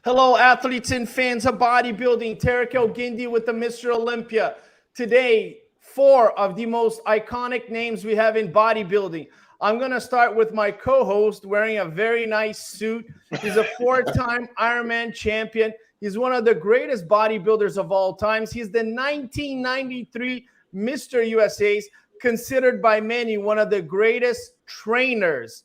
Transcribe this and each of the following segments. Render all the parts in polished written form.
Hello, athletes and fans of bodybuilding. Terrick El Guindy with the Mr. Olympia. Today, 4 of the most iconic names we have in bodybuilding. I'm going to start with my co-host wearing a very nice suit. He's a 4-time Ironman champion. He's one of the greatest bodybuilders of all times. He's the 1993 Mr. USA's, considered by many one of the greatest trainers,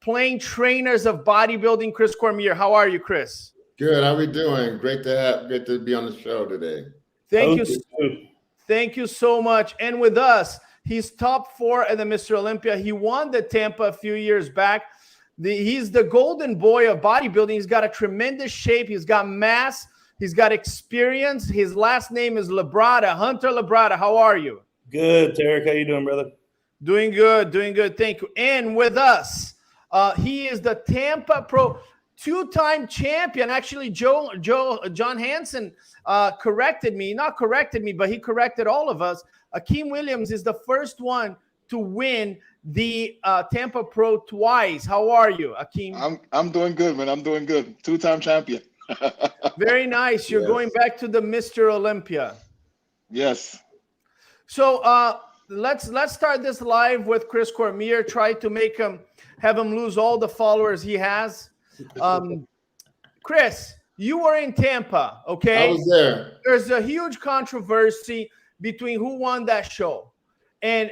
playing trainers of bodybuilding. Chris Cormier. How are you, Chris? Good. How we doing? Great to be on the show today. Thank you so much. And with us, he's top 4 at the Mr. Olympia. He won the Tampa a few years back. He's the golden boy of bodybuilding. He's got a tremendous shape. He's got mass. He's got experience. His last name is Labrada. Hunter Labrada. How are you? Good, Terrick. How you doing, brother? Doing good. Thank you. And with us, he is the Tampa Pro 2-time champion. Actually, John Hansen corrected me, but he corrected all of us. Akim Williams is the first one to win the Tampa Pro twice. How are you, Akim? I'm doing good, man. I'm doing good. 2-time champion. Very nice. You're going back to the Mr. Olympia. Yes. So let's start this live with Chris Cormier. Try to have him lose all the followers he has. Chris, you were in Tampa, okay? I was there. There's a huge controversy between who won that show. And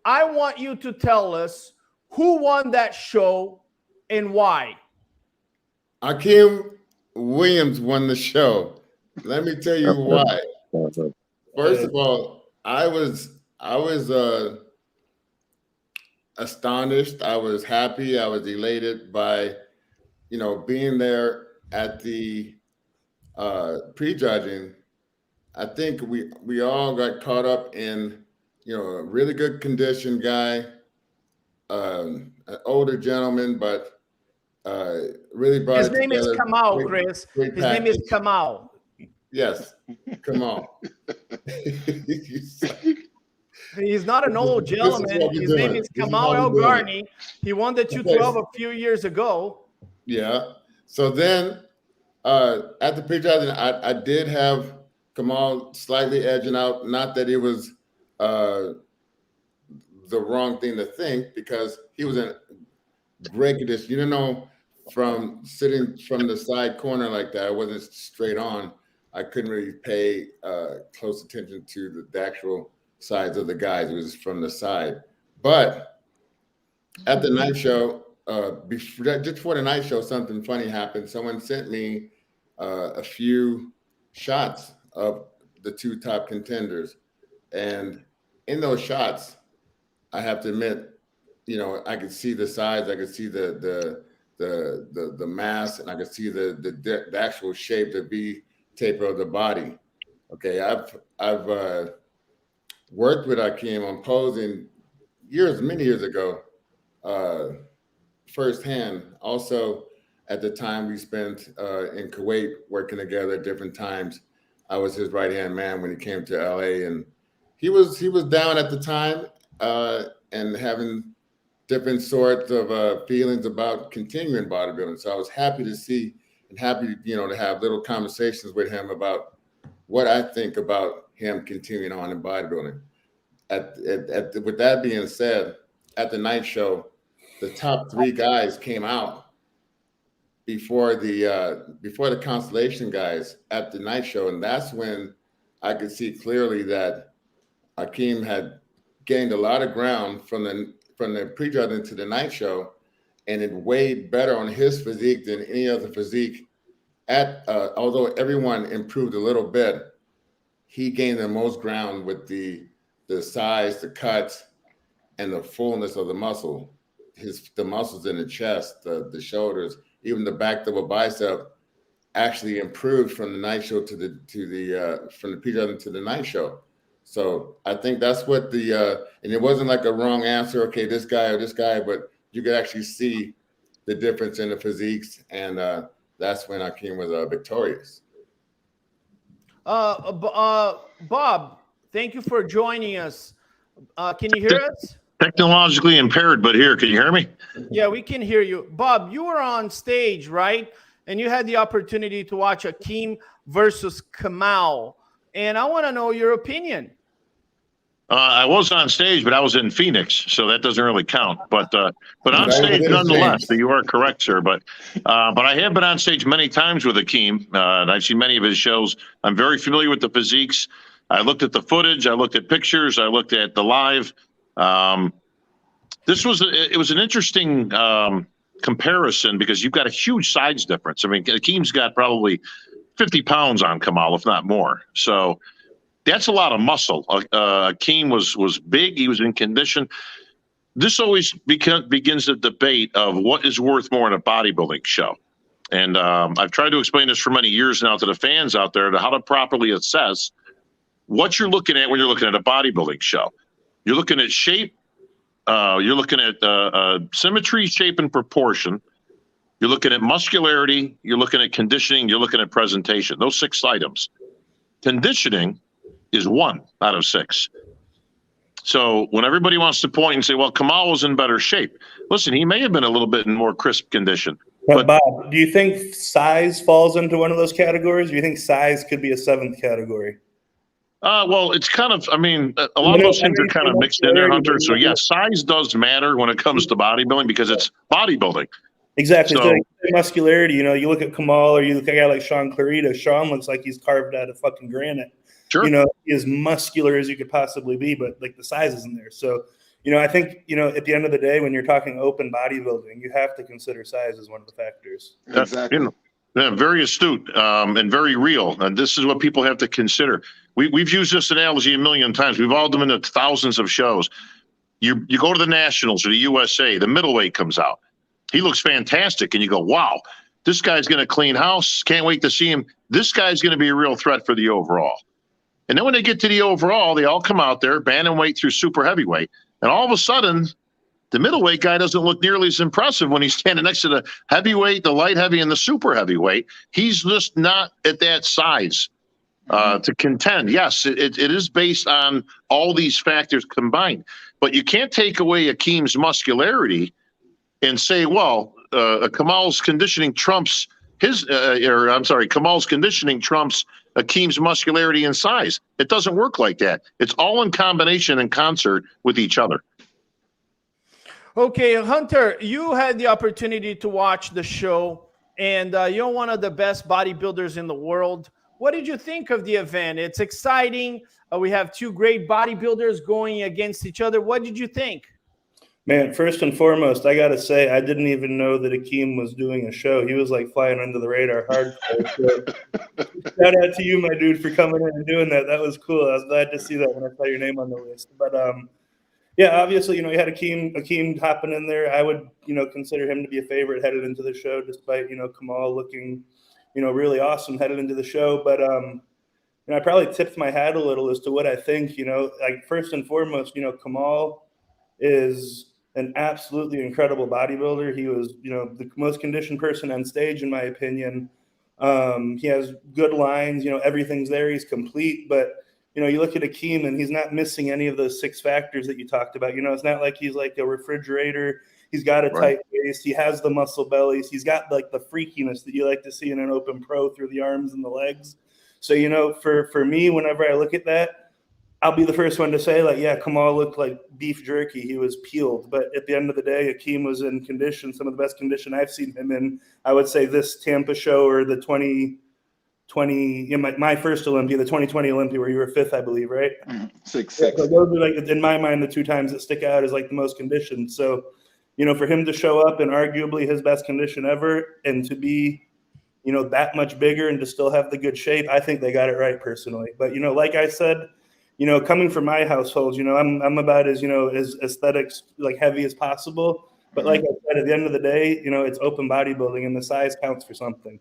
I want you to tell us who won that show and why. Akim Williams won the show. Let me tell you why. First of all, I was astonished. I was happy. I was elated by being there at the prejudging. I think we all got caught up in, a really good condition guy, an older gentleman, but really brought his it name together. Is Kamal, Chris. His name is Kamal. Yes, Kamal. He's not an old gentleman. His name is Kamal El Guindy. He won the 212 a few years ago. Yeah. So then at the prejudging, I did have Kamal slightly edging out. Not that it was the wrong thing to think, because he was in great condition. From sitting from the side corner like that, I wasn't straight on. I couldn't really pay close attention to the actual sides of the guys. It was from the side. But at the night show, just before the night show, something funny happened. Someone sent me a few shots of the 2 top contenders, and in those shots, I have to admit, I could see the size, I could see the mass, and I could see the actual shape, the V taper of the body. Okay, I've worked with Akim on posing many years ago. Firsthand. Also, at the time we spent in Kuwait working together at different times, I was his right-hand man when he came to LA, and he was down at the time and having different sorts of feelings about continuing bodybuilding. So I was happy to see and happy to have little conversations with him about what I think about him continuing on in bodybuilding. With that being said, at the night show, the top 3 guys came out before the constellation guys at the night show, and that's when I could see clearly that Akim had gained a lot of ground from the prejudging to the night show, and it weighed better on his physique than any other physique. Although everyone improved a little bit, he gained the most ground with the size, the cuts, and the fullness of the muscle. The muscles in the chest, the shoulders, even the back double bicep actually improved from the night show from the prejudging to the night show. So I think that's what and it wasn't like a wrong answer. Okay, this guy or this guy, but you could actually see the difference in the physiques, and that's when Akim was victorious. Bob, thank you for joining us. Can you hear us? Technologically impaired, but here, can you hear me? Yeah, we can hear you. Bob, you were on stage, right? And you had the opportunity to watch Akim versus Kamal. And I want to know your opinion. I was on stage, but I was in Phoenix, so that doesn't really count. But on stage nonetheless. You are correct, sir. But I have been on stage many times with Akim, and I've seen many of his shows. I'm very familiar with the physiques. I looked at the footage. I looked at pictures. I looked at the live. It was an interesting comparison because you've got a huge size difference. I mean, Akim's got probably 50 pounds on Kamal, if not more. So that's a lot of muscle. Akim was big. He was in condition. This always begins the debate of what is worth more in a bodybuilding show. And I've tried to explain this for many years now to the fans out there to how to properly assess what you're looking at when you're looking at a bodybuilding show. You're looking at shape. You're looking at symmetry, shape, and proportion. You're looking at muscularity. You're looking at conditioning. You're looking at presentation. Those 6 items. Conditioning is 1 out of 6. So when everybody wants to point and say, well, Kamal was in better shape. Listen, he may have been a little bit in more crisp condition. But Bob, do you think size falls into one of those categories? Do you think size could be a 7th category? Well, it's kind of, I mean, a lot of those things are kind of mixed in there, Hunter. So, yes, size does matter when it comes to bodybuilding because it's bodybuilding. Exactly. So, so like muscularity, you look at Kamal or you look at a guy like Sean Clarita. Sean looks like he's carved out of fucking granite. Sure. He as muscular as you could possibly be, but like the size isn't there. So, I think, at the end of the day, when you're talking open bodybuilding, you have to consider size as one of the factors. Exactly. Yeah, very astute and very real. And this is what people have to consider. We've used this analogy a million times. We've all done it in thousands of shows. You go to the Nationals or the USA, the middleweight comes out. He looks fantastic. And you go, wow, this guy's going to clean house. Can't wait to see him. This guy's going to be a real threat for the overall. And then when they get to the overall, they all come out there, bantamweight through super heavyweight. And all of a sudden, the middleweight guy doesn't look nearly as impressive when he's standing next to the heavyweight, the light heavy, and the super heavyweight. He's just not at that size to contend. Yes, it is based on all these factors combined. But you can't take away Akim's muscularity and say, well, Kamal's conditioning trumps Kamal's conditioning trumps Akim's muscularity and size. It doesn't work like that. It's all in combination and concert with each other. Okay, Hunter, you had the opportunity to watch the show, and you're one of the best bodybuilders in the world. What did you think of the event? It's exciting. We have 2 great bodybuilders going against each other. What did you think? Man, first and foremost, I got to say, I didn't even know that Akim was doing a show. He was like flying under the radar hardcore. So, shout out to you, my dude, for coming in and doing that. That was cool. I was glad to see that when I saw your name on the list. But yeah, obviously, you had Akim hopping in there. I would, consider him to be a favorite headed into the show, despite, Kamal looking, really awesome headed into the show. But, I probably tipped my hat a little as to what I think, like first and foremost, Kamal is an absolutely incredible bodybuilder. He was, the most conditioned person on stage, in my opinion. He has good lines, everything's there. He's complete, but you look at Akim and he's not missing any of those 6 factors that you talked about. It's not like he's like a refrigerator. He's got a tight waist. He has the muscle bellies. He's got like the freakiness that you like to see in an open pro through the arms and the legs. So, for me, whenever I look at that, I'll be the first one to say, like, yeah, Kamal looked like beef jerky. He was peeled. But at the end of the day, Akim was in condition, some of the best condition I've seen him in. I would say this Tampa show or the 2020, my first Olympia, the 2020 Olympia where you were 5th, I believe, right? 6. So those are, like, in my mind, the 2 times that stick out as like the most conditioned. So, for him to show up in arguably his best condition ever and to be, that much bigger and to still have the good shape, I think they got it right personally. But, like I said, coming from my household, I'm about as, as aesthetics like heavy as possible. But like I said, at the end of the day, it's open bodybuilding and the size counts for something.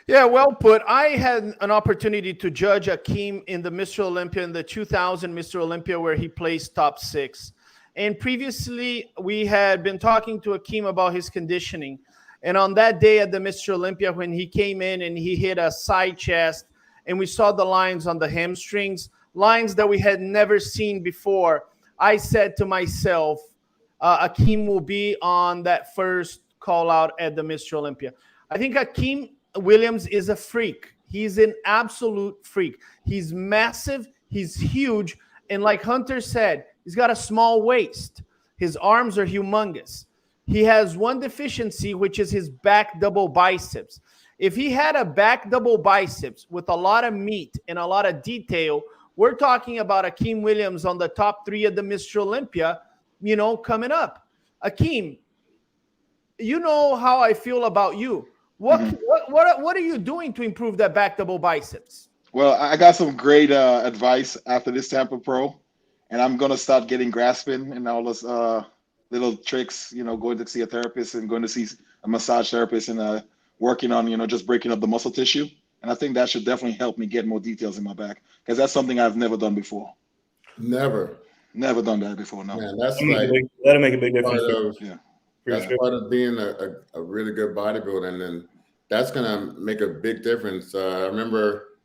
Yeah, well put. I had an opportunity to judge Akim in the Mr. Olympia, in the 2000 Mr. Olympia, where he placed top 6. And previously, we had been talking to Akim about his conditioning. And on that day at the Mr. Olympia, when he came in and he hit a side chest, and we saw the lines on the hamstrings, lines that we had never seen before, I said to myself, Akim will be on that first call out at the Mr. Olympia. I think Akim Williams is a freak. He's an absolute freak. He's massive. He's huge. And like Hunter said, he's got a small waist. His arms are humongous. He has one deficiency, which is his back double biceps. If he had a back double biceps with a lot of meat and a lot of detail, we're talking about Akim Williams on the top 3 of the Mr. Olympia, coming up. Akim, you know how I feel about you. What are you doing to improve that back double biceps? Well, I got some great advice after this Tampa Pro, and I'm gonna start getting grasping and all those little tricks. Going to see a therapist and going to see a massage therapist and working on just breaking up the muscle tissue. And I think that should definitely help me get more details in my back, because that's something I've never done before. Never Never done that before. No. Man, that's that'll make a big difference. That's part of being a really good bodybuilder, and then that's gonna make a big difference. I remember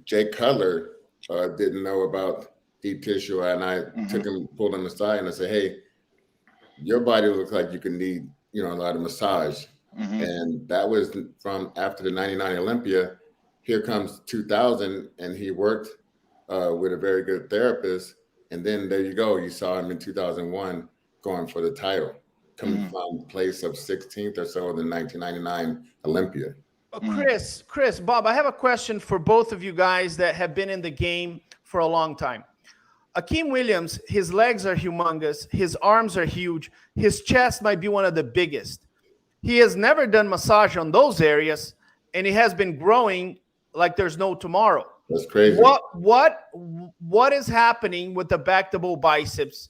Jay Cutler didn't know about deep tissue, and I pulled him aside, and I said, "Hey, your body looks like you can need a lot of massage." And that was from after the '99 Olympia. Here comes 2000, and he worked with a very good therapist, and then there you go. You saw him in 2001 going for the title, coming from place of 16th or so in the 1999 Olympia. Chris, Bob, I have a question for both of you guys that have been in the game for a long time. Akim Williams, his legs are humongous. His arms are huge. His chest might be one of the biggest. He has never done massage on those areas, and he has been growing like there's no tomorrow. That's crazy. What is happening with the back double biceps?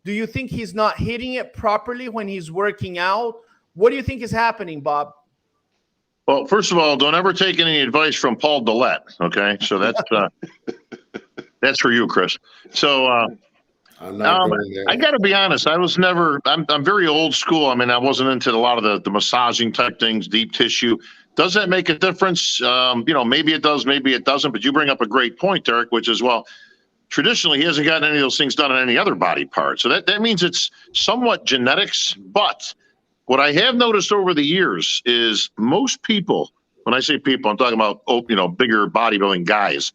Do you think he's not hitting it properly when he's working out? What do you think is happening, Bob? Well, first of all, don't ever take any advice from Paul Dillette. Okay, so that's that's for you, Chris. So I'm not going there. I got to be honest. I was never. I'm very old school. I mean, I wasn't into a lot of the massaging type things, deep tissue. Does that make a difference? Maybe it does, maybe it doesn't. But you bring up a great point, Terrick, which is, well, traditionally he hasn't gotten any of those things done on any other body part. So that means it's somewhat genetics. But what I have noticed over the years is most people, when I say people, I'm talking about bigger bodybuilding guys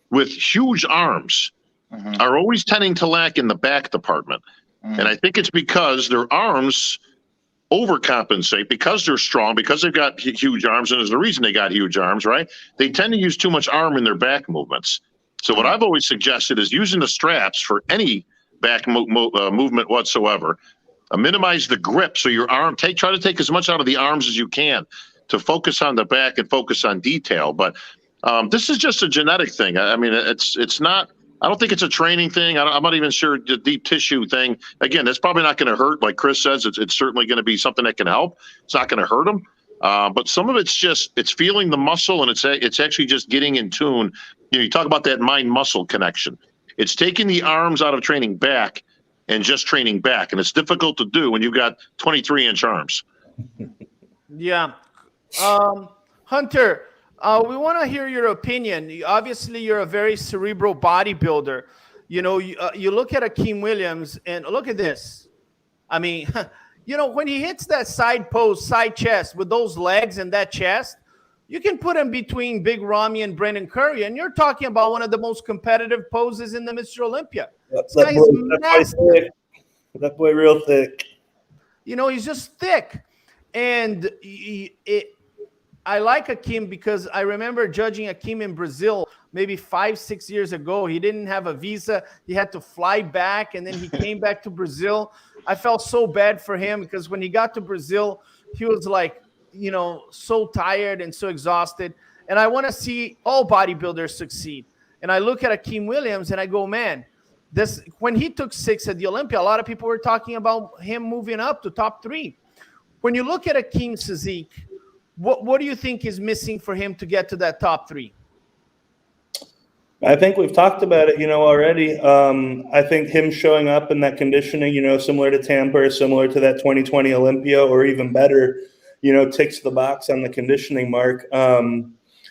with huge arms, are always tending to lack in the back department. And I think it's because their arms overcompensate, because they're strong, because they've got huge arms, and there's a reason they got huge arms, right? They tend to use too much arm in their back movements. So what I've always suggested is using the straps for any back movement whatsoever. Minimize the grip, so your arm, try to take as much out of the arms as you can to focus on the back and focus on detail. But this is just a genetic thing. I mean, it's not. I don't think it's a training thing. I'm not even sure the deep tissue thing. Again, that's probably not going to hurt. Like Chris says, it's certainly going to be something that can help. It's not going to hurt them. But some of it's feeling the muscle, and it's actually just getting in tune. You talk about that mind-muscle connection. It's taking the arms out of training back and just training back, and it's difficult to do when you've got 23-inch arms. Yeah. Hunter, we want to hear your opinion. Obviously, you're a very cerebral bodybuilder. You look at Akim Williams, and look at this. I mean, when he hits that side pose, side chest with those legs and that chest, you can put him between Big Ramy and Brendan Curry, and you're talking about one of the most competitive poses in the Mr. Olympia. That boy real thick. He's just thick. And I like Akim because I remember judging Akim in Brazil maybe 5-6 years ago. He didn't have a visa. He had to fly back, and then he came back to Brazil. I felt so bad for him because when he got to Brazil, he was like, so tired and so exhausted. And I want to see all bodybuilders succeed. And I look at Akim Williams and I go, man, when he took 6 at the Olympia, a lot of people were talking about him moving up to top 3. When you look at Akim's physique, What do you think is missing for him to get to that top 3? I think we've talked about it, already. I think him showing up in that conditioning, similar to Tampa or similar to that 2020 Olympia or even better, ticks the box on the conditioning mark.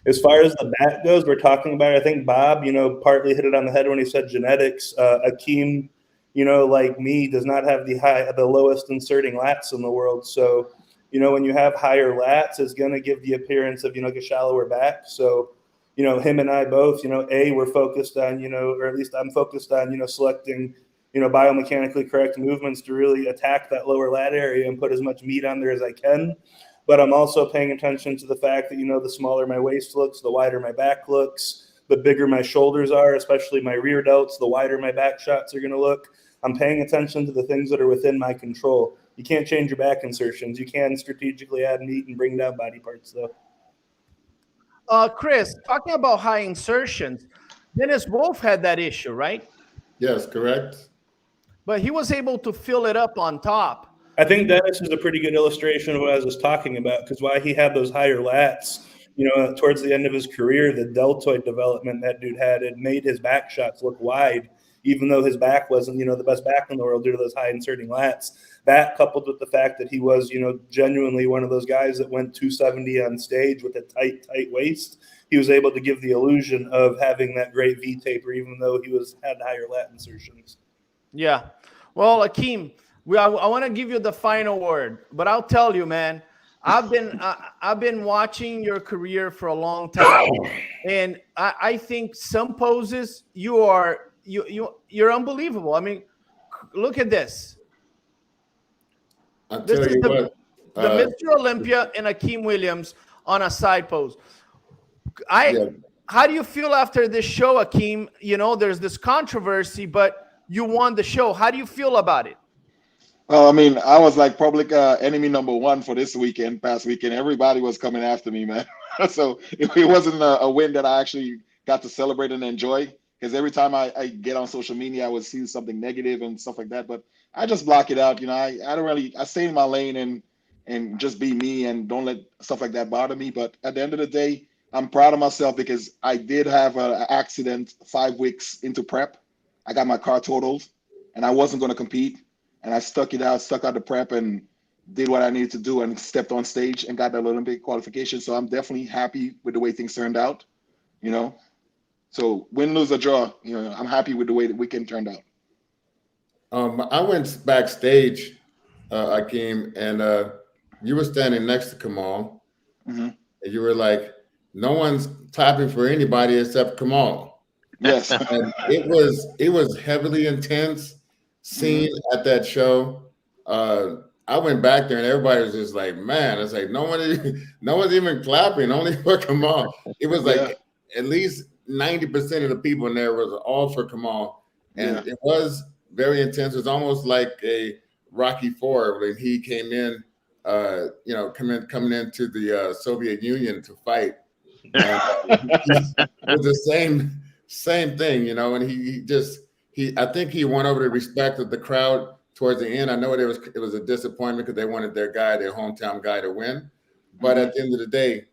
As far as the back goes, we're talking about, I think Bob, partly hit it on the head when he said genetics. Akim, like me, does not have the lowest inserting lats in the world. So, when you have higher lats, it's going to give the appearance of, a shallower back. So, him and I both, we're focused on, or at least I'm focused on, selecting, biomechanically correct movements to really attack that lower lat area and put as much meat on there as I can. But I'm also paying attention to the fact that, the smaller my waist looks, the wider my back looks, the bigger my shoulders are, especially my rear delts, the wider my back shots are going to look. I'm paying attention to the things that are within my control. You can't change your back insertions. You can strategically add meat and bring down body parts, though. Chris, talking about high insertions, Dennis Wolf had that issue, right? Yes, correct. But he was able to fill it up on top. I think Dennis is a pretty good illustration of what I was talking about, because why he had those higher lats, towards the end of his career, the deltoid development that dude had, it made his back shots look wide, even though his back wasn't, the best back in the world due to those high inserting lats. That coupled with the fact that he was, genuinely one of those guys that went 270 on stage with a tight waist, he was able to give the illusion of having that great V taper, even though he had higher lat insertions. Yeah. Well, Akim, I want to give you the final word, but I'll tell you, man, I've been watching your career for a long time, and I think some poses you're unbelievable. I mean, look at this. I'll This tell is you the what. Mr. Olympia and Akim Williams on a side pose. Yeah. How do you feel after this show, Akim? There's this controversy, but you won the show. How do you feel about it? Well, I mean, I was like public enemy number 1 for this past weekend. Everybody was coming after me, man. So it wasn't a win that I actually got to celebrate and enjoy, because every time I get on social media, I would see something negative and stuff like that. But I just block it out. I don't really, I stay in my lane and just be me and don't let stuff like that bother me. But at the end of the day, I'm proud of myself because I did have an accident 5 weeks into prep. I got my car totaled and I wasn't going to compete. And I stuck out the prep and did what I needed to do and stepped on stage and got that Olympic qualification. So I'm definitely happy with the way things turned out, So win, lose, or draw, I'm happy with the way the weekend turned out. I went backstage, Akim, and you were standing next to Kamal, Mm-hmm. and you were like, "No one's clapping for anybody except Kamal." Yes. And it was heavily intense scene at that show. I went back there and everybody was just like, "Man," it's like no one's even clapping, only for Kamal. It was like at least 90% of the people in there was all for Kamal, and it was very intense. It was almost like a Rocky IV when he came in, coming into the Soviet Union to fight. And, it was the same thing, and I think he won over the respect of the crowd towards the end. I know it was a disappointment because they wanted their hometown guy to win. But at the end of the day,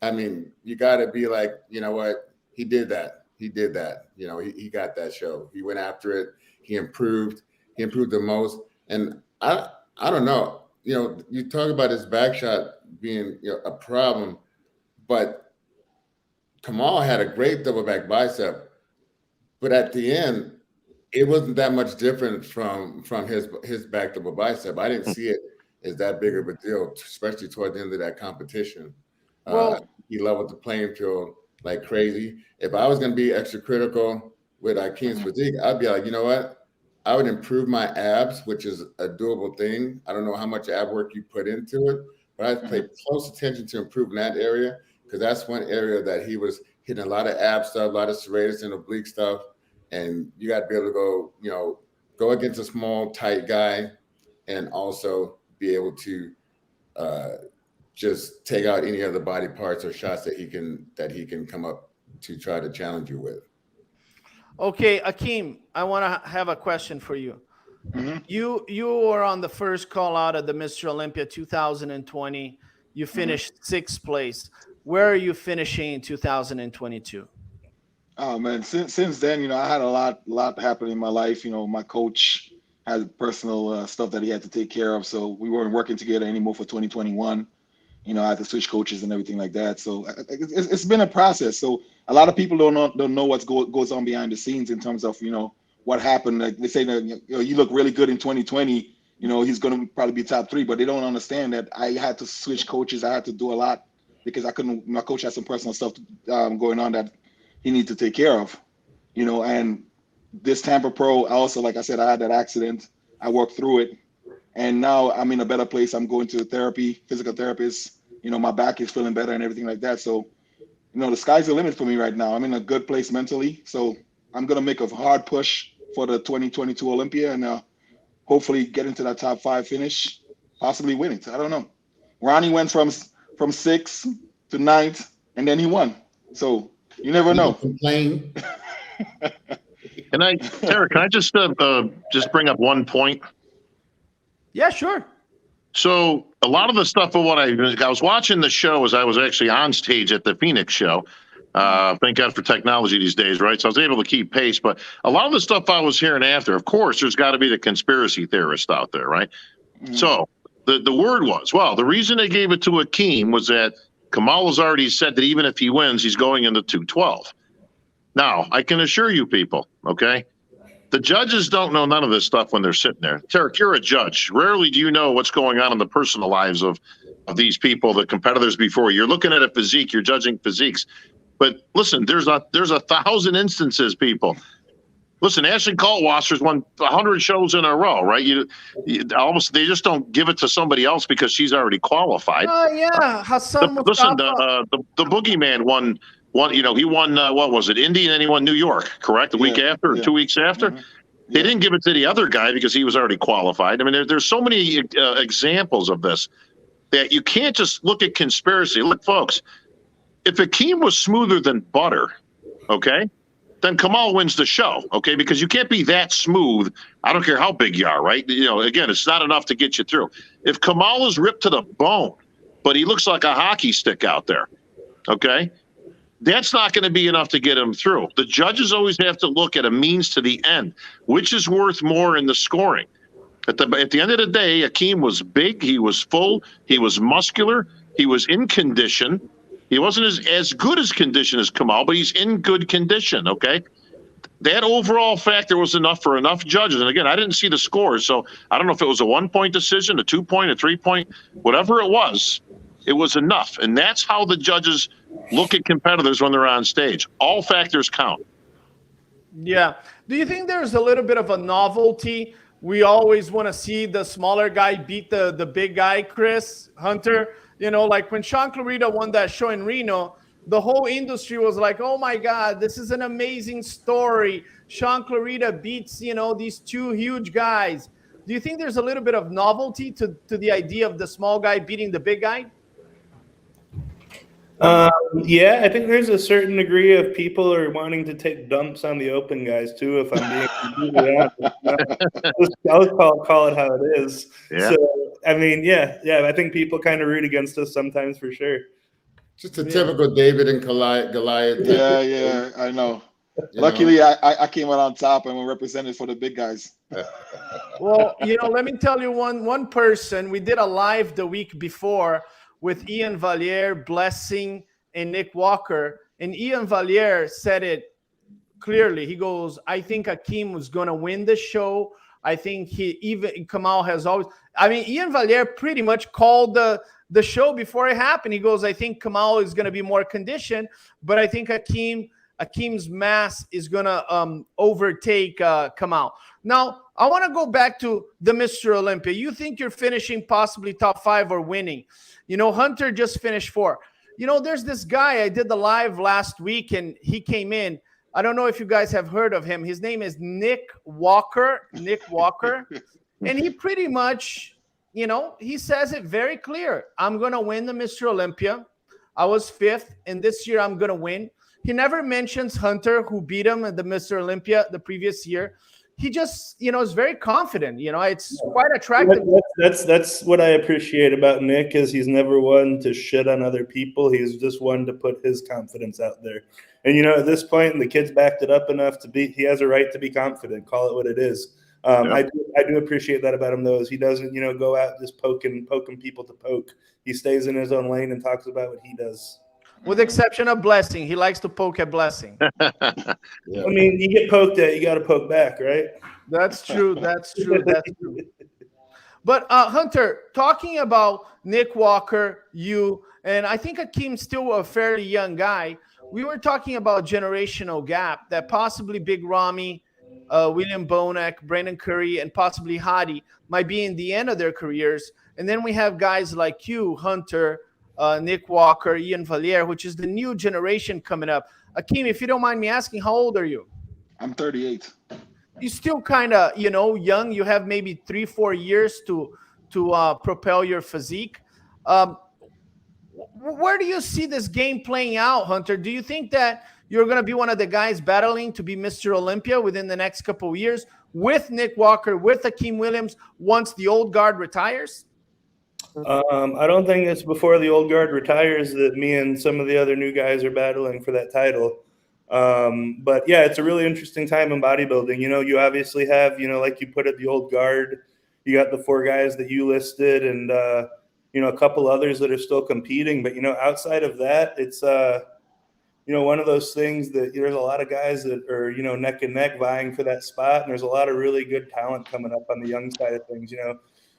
I mean, you got to be like, you know what? He did that. He got that show. He went after it. He improved the most. And I don't know, you talk about his back shot being a problem, but Kamal had a great double back bicep. But at the end, it wasn't that much different from his back double bicep. I didn't see it as that big of a deal, especially toward the end of that competition. He leveled the playing field like crazy. If I was going to be extra critical with Akim's physique, I'd be like, you know what? I would improve my abs, which is a doable thing. I don't know how much ab work you put into it, but I'd pay close attention to improving that area, because that's one area that he was hitting a lot of ab stuff, a lot of serratus and oblique stuff. And you got to be able to go against a small, tight guy, and also be able to just take out any other body parts or shots that he can come up to try to challenge you with. Okay, Akim, I want to have a question for you. You were on the first call out of the Mr. Olympia 2020. You finished sixth place. Where are you finishing in 2022? Oh man, since then, you know, I had a lot happen in my life. You know, my coach had personal stuff that he had to take care of, so we weren't working together anymore for 2021. You know, I had to switch coaches and everything like that. So it's been a process. So a lot of people don't know what goes on behind the scenes in terms of, you know, what happened. Like they say that, you know, you look really good in 2020. You know, he's going to probably be top 3, but they don't understand that I had to switch coaches. I had to do a lot because I couldn't. My coach had some personal stuff going on that he needed to take care of. You know, and this Tampa Pro, also, like I said, I had that accident. I worked through it. And now I'm in a better place. I'm going to therapy, physical therapist. You know, my back is feeling better and everything like that. So, you know, the sky's the limit for me right now. I'm in a good place mentally. So I'm going to make a hard push for the 2022 Olympia and hopefully get into that top 5 finish, possibly win it. I don't know. Ramy went from 6th to 9th, and then he won. So you never know. Complain. Terrick, can I just bring up one point? Yeah, sure. So a lot of the stuff of what I was watching the show as I was actually on stage at the Phoenix show. Thank God for technology these days, right? So I was able to keep pace. But a lot of the stuff I was hearing after, of course, there's got to be the conspiracy theorist out there, right? Mm-hmm. So the word was, well, the reason they gave it to Akim was that Kamal has already said that even if he wins, he's going into 212. Now, I can assure you people, okay, the judges don't know none of this stuff when they're sitting there. Terrick, you're a judge. Rarely do you know what's going on in the personal lives of these people, the competitors before you. You're looking at a physique, you're judging physiques. But listen, there's 1,000 instances, people. Listen, Ashley Kaltwasser's won 100 shows in a row, right? Almost they just don't give it to somebody else because she's already qualified. Yeah, Hassan listen, Mustafa. the boogeyman won. You know, he won what was it, Indy, and then he won New York, correct? The week after, or 2 weeks after. Mm-hmm. They didn't give it to the other guy because he was already qualified. I mean, there's so many examples of this that you can't just look at conspiracy. Look, folks, if Akim was smoother than butter, okay, then Kamal wins the show, okay? Because you can't be that smooth. I don't care how big you are, right? You know, again, it's not enough to get you through. If Kamal is ripped to the bone, but he looks like a hockey stick out there, okay, that's not going to be enough to get him through. The judges always have to look at a means to the end, which is worth more in the scoring. At the end of the day, Akim was big, he was full, he was muscular, he was in condition. He wasn't as good as condition as Kamal, but he's in good condition, okay? That overall factor was enough for enough judges. And again, I didn't see the scores, so I don't know if it was a 1-point decision, a 2-point, a 3-point, whatever it was enough. And that's how the judges look at competitors when they're on stage. All factors count. Yeah. Do you think there's a little bit of a novelty? We always want to see the smaller guy beat the big guy, Chris Hunter. You know, like when Sean Clarita won that show in Reno, the whole industry was like, oh my God, this is an amazing story. Sean Clarita beats, you know, these 2 huge guys. Do you think there's a little bit of novelty to the idea of the small guy beating the big guy? Yeah, I think there's a certain degree of people are wanting to take dumps on the open guys too, if I'm being completely honest. I'll call it how it is. Yeah. So, I mean, yeah, I think people kind of root against us sometimes for sure. Just a typical David and Goliath. Yeah, I know. Luckily, I came out on top and we represented for the big guys. Well, you know, let me tell you one person. We did a live the week before with Ian Valier, Blessing, and Nick Walker. And Ian Valier said it clearly. He goes, I think Akim was going to win the show. I think Kamal has always, I mean, Ian Valier pretty much called the show before it happened. He goes, I think Kamal is going to be more conditioned, but I think Akim's mass is going to overtake Kamal. Now, I want to go back to the Mr. Olympia. You think you're finishing possibly top 5 or winning. You know, Hunter just finished 4. You know, there's this guy, I did the live last week, and he came in. I don't know if you guys have heard of him. His name is Nick Walker. And he pretty much, you know, he says it very clear. I'm going to win the Mr. Olympia. I was 5th, and this year I'm going to win. He never mentions Hunter, who beat him at the Mr. Olympia the previous year. he just, is very confident. It's quite attractive. That's what I appreciate about Nick is he's never one to shit on other people. He's just one to put his confidence out there. And, at this point, the kid's backed it up enough he has a right to be confident. Call it what it is. I do appreciate that about him, though, is he doesn't, go out just poking people to poke. He stays in his own lane and talks about what he does. With the exception of Blessing. He likes to poke at Blessing. Yeah. I mean, you get poked at, you got to poke back, right? That's true. That's true. That's true. But Hunter, talking about Nick Walker, and I think Akim's still a fairly young guy. We were talking about generational gap that possibly Big Ramy, William Bonac, Brandon Curry, and possibly Hadi might be in the end of their careers. And then we have guys like you, Hunter, Nick Walker, Ian Valliere, which is the new generation coming up. Akim, if you don't mind me asking, how old are you? I'm 38. You still kind of, young. You have maybe 3-4 years to propel your physique. Where do you see this game playing out, Hunter? Do you think that you're going to be one of the guys battling to be Mr. Olympia within the next couple of years with Nick Walker, with Akim Williams, once the old guard retires? I don't think it's before the old guard retires that me and some of the other new guys are battling for that title. But yeah, it's a really interesting time in bodybuilding. You obviously have, like you put it, the old guard. You got the 4 guys that you listed, and a couple others that are still competing. But outside of that, it's one of those things that there's a lot of guys that are neck and neck vying for that spot, and there's a lot of really good talent coming up on the young side of things.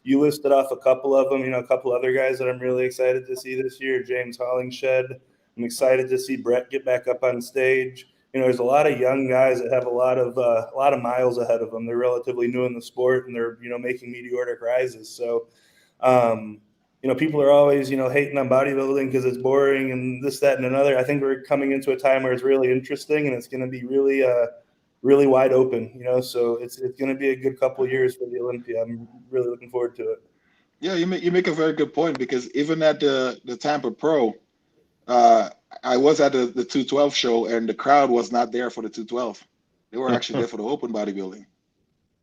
You listed off a couple of them, a couple other guys that I'm really excited to see this year. James Hollingshed. I'm excited to see Brett get back up on stage. There's a lot of young guys that have a lot of miles ahead of them. They're relatively new in the sport, and they're making meteoric rises. So, people are always hating on bodybuilding because it's boring and this, that, and another. I think we're coming into a time where it's really interesting, and it's going to be really wide open. So it's going to be a good couple of years for the Olympia. I'm really looking forward to it. Yeah, you make a very good point, because even at the Tampa Pro, I was at the 212 show, and the crowd was not there for the 212. They were actually there for the open bodybuilding.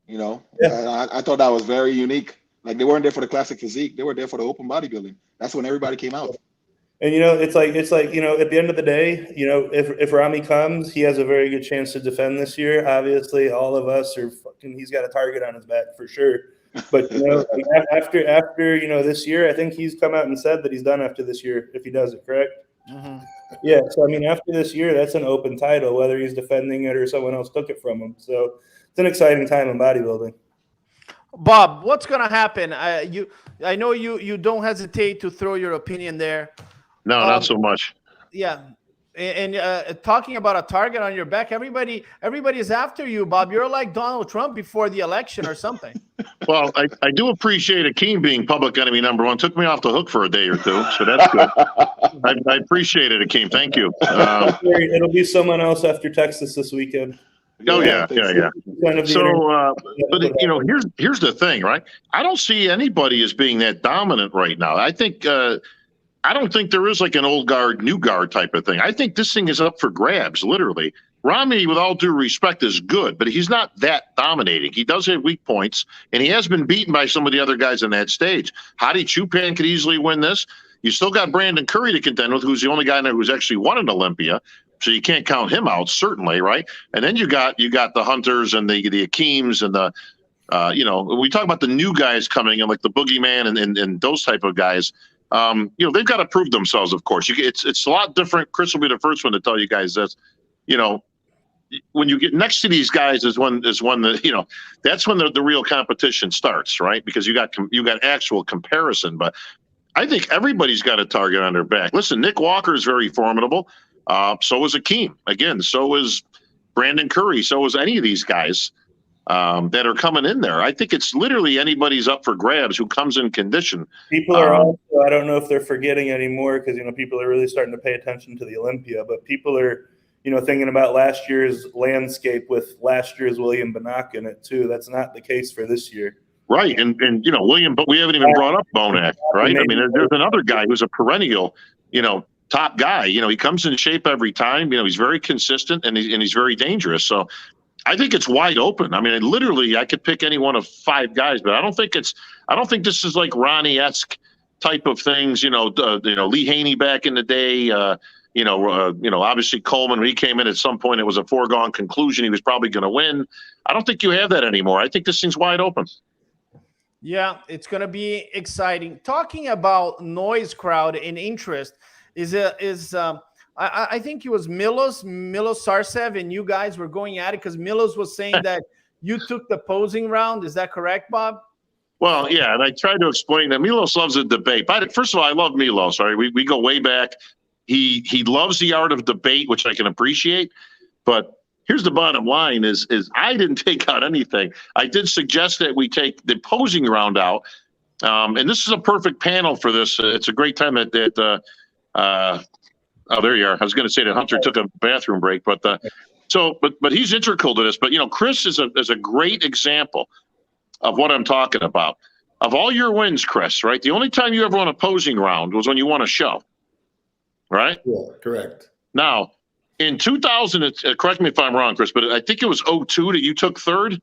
Yeah. And I thought that was very unique. Like, they weren't there for the classic physique; they were there for the open bodybuilding. That's when everybody came out. And it's like at the end of the day, if Ramy comes, he has a very good chance to defend this year. Obviously, all of us are fucking. He's got a target on his back for sure. But after this year, I think he's come out and said that he's done after this year if he does it, correct? Mm-hmm. Yeah. So after this year, that's an open title, whether he's defending it or someone else took it from him. So it's an exciting time in bodybuilding. Bob, what's going to happen? I know you don't hesitate to throw your opinion there. No, not so much. Yeah. And talking about a target on your back, everybody's after you, Bob. You're like Donald Trump before the election or something. Well, I do appreciate Akim being public enemy number 1. Took me off the hook for a day or two, so that's good. I appreciate it, Akim. Thank you. It'll be someone else after Texas this weekend. Oh yeah. So, but here's the thing, right? I don't see anybody as being that dominant right now. I think I don't think there is like an old guard, new guard type of thing. I think this thing is up for grabs, literally. Ramy, with all due respect, is good, but he's not that dominating. He does have weak points, and he has been beaten by some of the other guys on that stage. Hadi Chupan could easily win this. You still got Brandon Curry to contend with, who's the only guy now who's actually won an Olympia. So you can't count him out, certainly, right? And then you got the Hunters and the Akims and the we talk about the new guys coming in, like the Boogeyman and those type of guys. They've got to prove themselves, of course. It's a lot different. Chris will be the first one to tell you guys this. When you get next to these guys is when that's when the real competition starts, right? Because you got actual comparison. But I think everybody's got a target on their back. Listen, Nick Walker is very formidable. So is Akim. Again, so is Brandon Curry. So is any of these guys that are coming in there. I think it's literally anybody's up for grabs who comes in condition. People are also, I don't know if they're forgetting anymore because, people are really starting to pay attention to the Olympia, but people are, thinking about last year's landscape with last year's William Bonac in it too. That's not the case for this year. Right. And William, but we haven't even brought up Bonac, right? I mean, there's another guy who's a perennial, top guy. He comes in shape every time. He's very consistent and he's very dangerous. So I think it's wide open. I mean, literally, I could pick any one of 5 guys, but I don't think this is like Ronnie-esque type of things. Lee Haney back in the day. Obviously Coleman, when he came in at some point, it was a foregone conclusion he was probably going to win. I don't think you have that anymore. I think this thing's wide open. Yeah, it's going to be exciting. Talking about noise, crowd, and interest I think it was Milos Sarcev, and you guys were going at it because Milos was saying that you took the posing round. Is that correct, Bob? Well, yeah, and I tried to explain that Milos loves a debate. But first of all, I love Milos. Right, we go way back. He loves the art of debate, which I can appreciate. But here's the bottom line: is I didn't take out anything. I did suggest that we take the posing round out, and this is a perfect panel for this. It's a great time oh, there you are. I was going to say that Hunter took a bathroom break, but he's integral to this. But Chris is a great example of what I'm talking about. Of all your wins, Chris, right? The only time you ever won a posing round was when you won a show, right? Yeah, correct. Now, in 2000, correct me if I'm wrong, Chris, but I think it was 2002 that you took 3rd.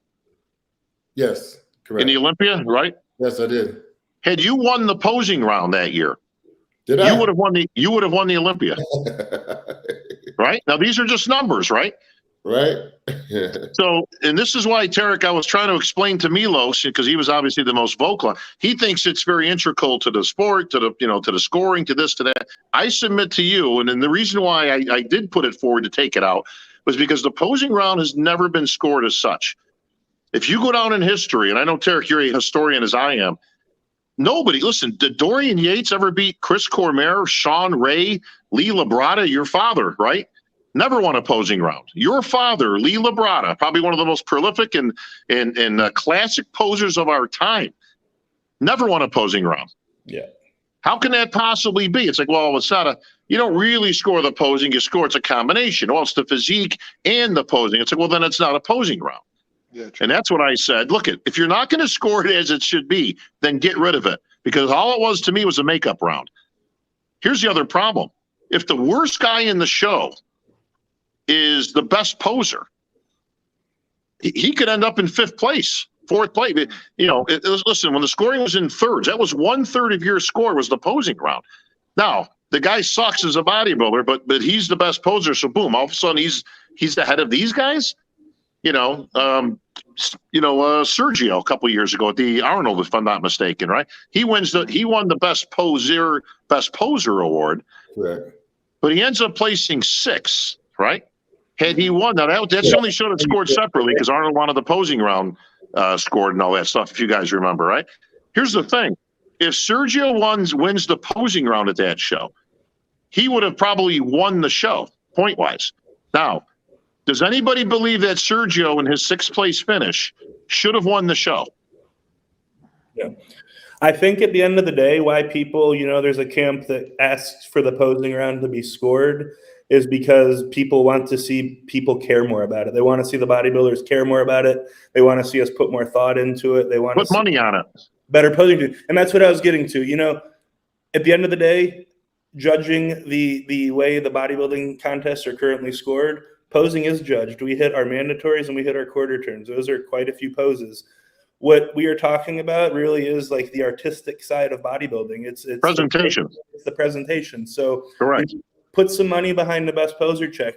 Yes, correct. In the Olympia, right? Yes, I did. Had you won the posing round that year, Did I? you would have won the Olympia. Right? Now these are just numbers, right? Right. So, and this is why, Terrick, I was trying to explain to Milos, because he was obviously the most vocal. He thinks it's very integral to the sport, to the scoring, to this, to that. I submit to you, and then the reason why I did put it forward to take it out was because the posing round has never been scored as such. If you go down in history, and I know, Terrick, you're a historian as I am, nobody, listen, did Dorian Yates ever beat Chris Cormier, Sean Ray, Lee Labrada, your father, right? Never won a posing round. Your father, Lee Labrada, probably one of the most prolific and classic posers of our time, never won a posing round. Yeah. How can that possibly be? It's like, well, it's not you don't really score the posing, you score, it's a combination. Well, it's the physique and the posing. It's like, well, then it's not a posing round. Yeah, and that's what I said. Look, if you're not going to score it as it should be, then get rid of it, because all it was to me was a makeup round. Here's the other problem. If the worst guy in the show is the best poser, he could end up in 5th place, 4th place. Listen, when the scoring was in thirds, that was 1/3 of your score was the posing round. Now, the guy sucks as a bodybuilder, but he's the best poser. So boom, all of a sudden he's ahead of these guys. Sergio a couple of years ago at the Arnold, if I'm not mistaken, right? He won the best poser award. Correct. But he ends up placing 6th, right? Had he won, now that's only should have scored separately because Arnold wanted the posing round scored and all that stuff, if you guys remember, right? Here's the thing. If Sergio wins the posing round at that show, he would have probably won the show, point-wise. Now, does anybody believe that Sergio in his 6th place finish should have won the show? Yeah. I think at the end of the day, why people, there's a camp that asks for the posing round to be scored is because people want to see people care more about it. They want to see the bodybuilders care more about it. They want to see us put more thought into it. They want to put money on it. Better posing. And that's what I was getting to. At the end of the day, judging the way the bodybuilding contests are currently scored, posing is judged. We hit our mandatories and we hit our quarter turns. Those are quite a few poses. What we are talking about really is like the artistic side of bodybuilding. It's presentation. It's the presentation. So correct. Put some money behind the best poser check.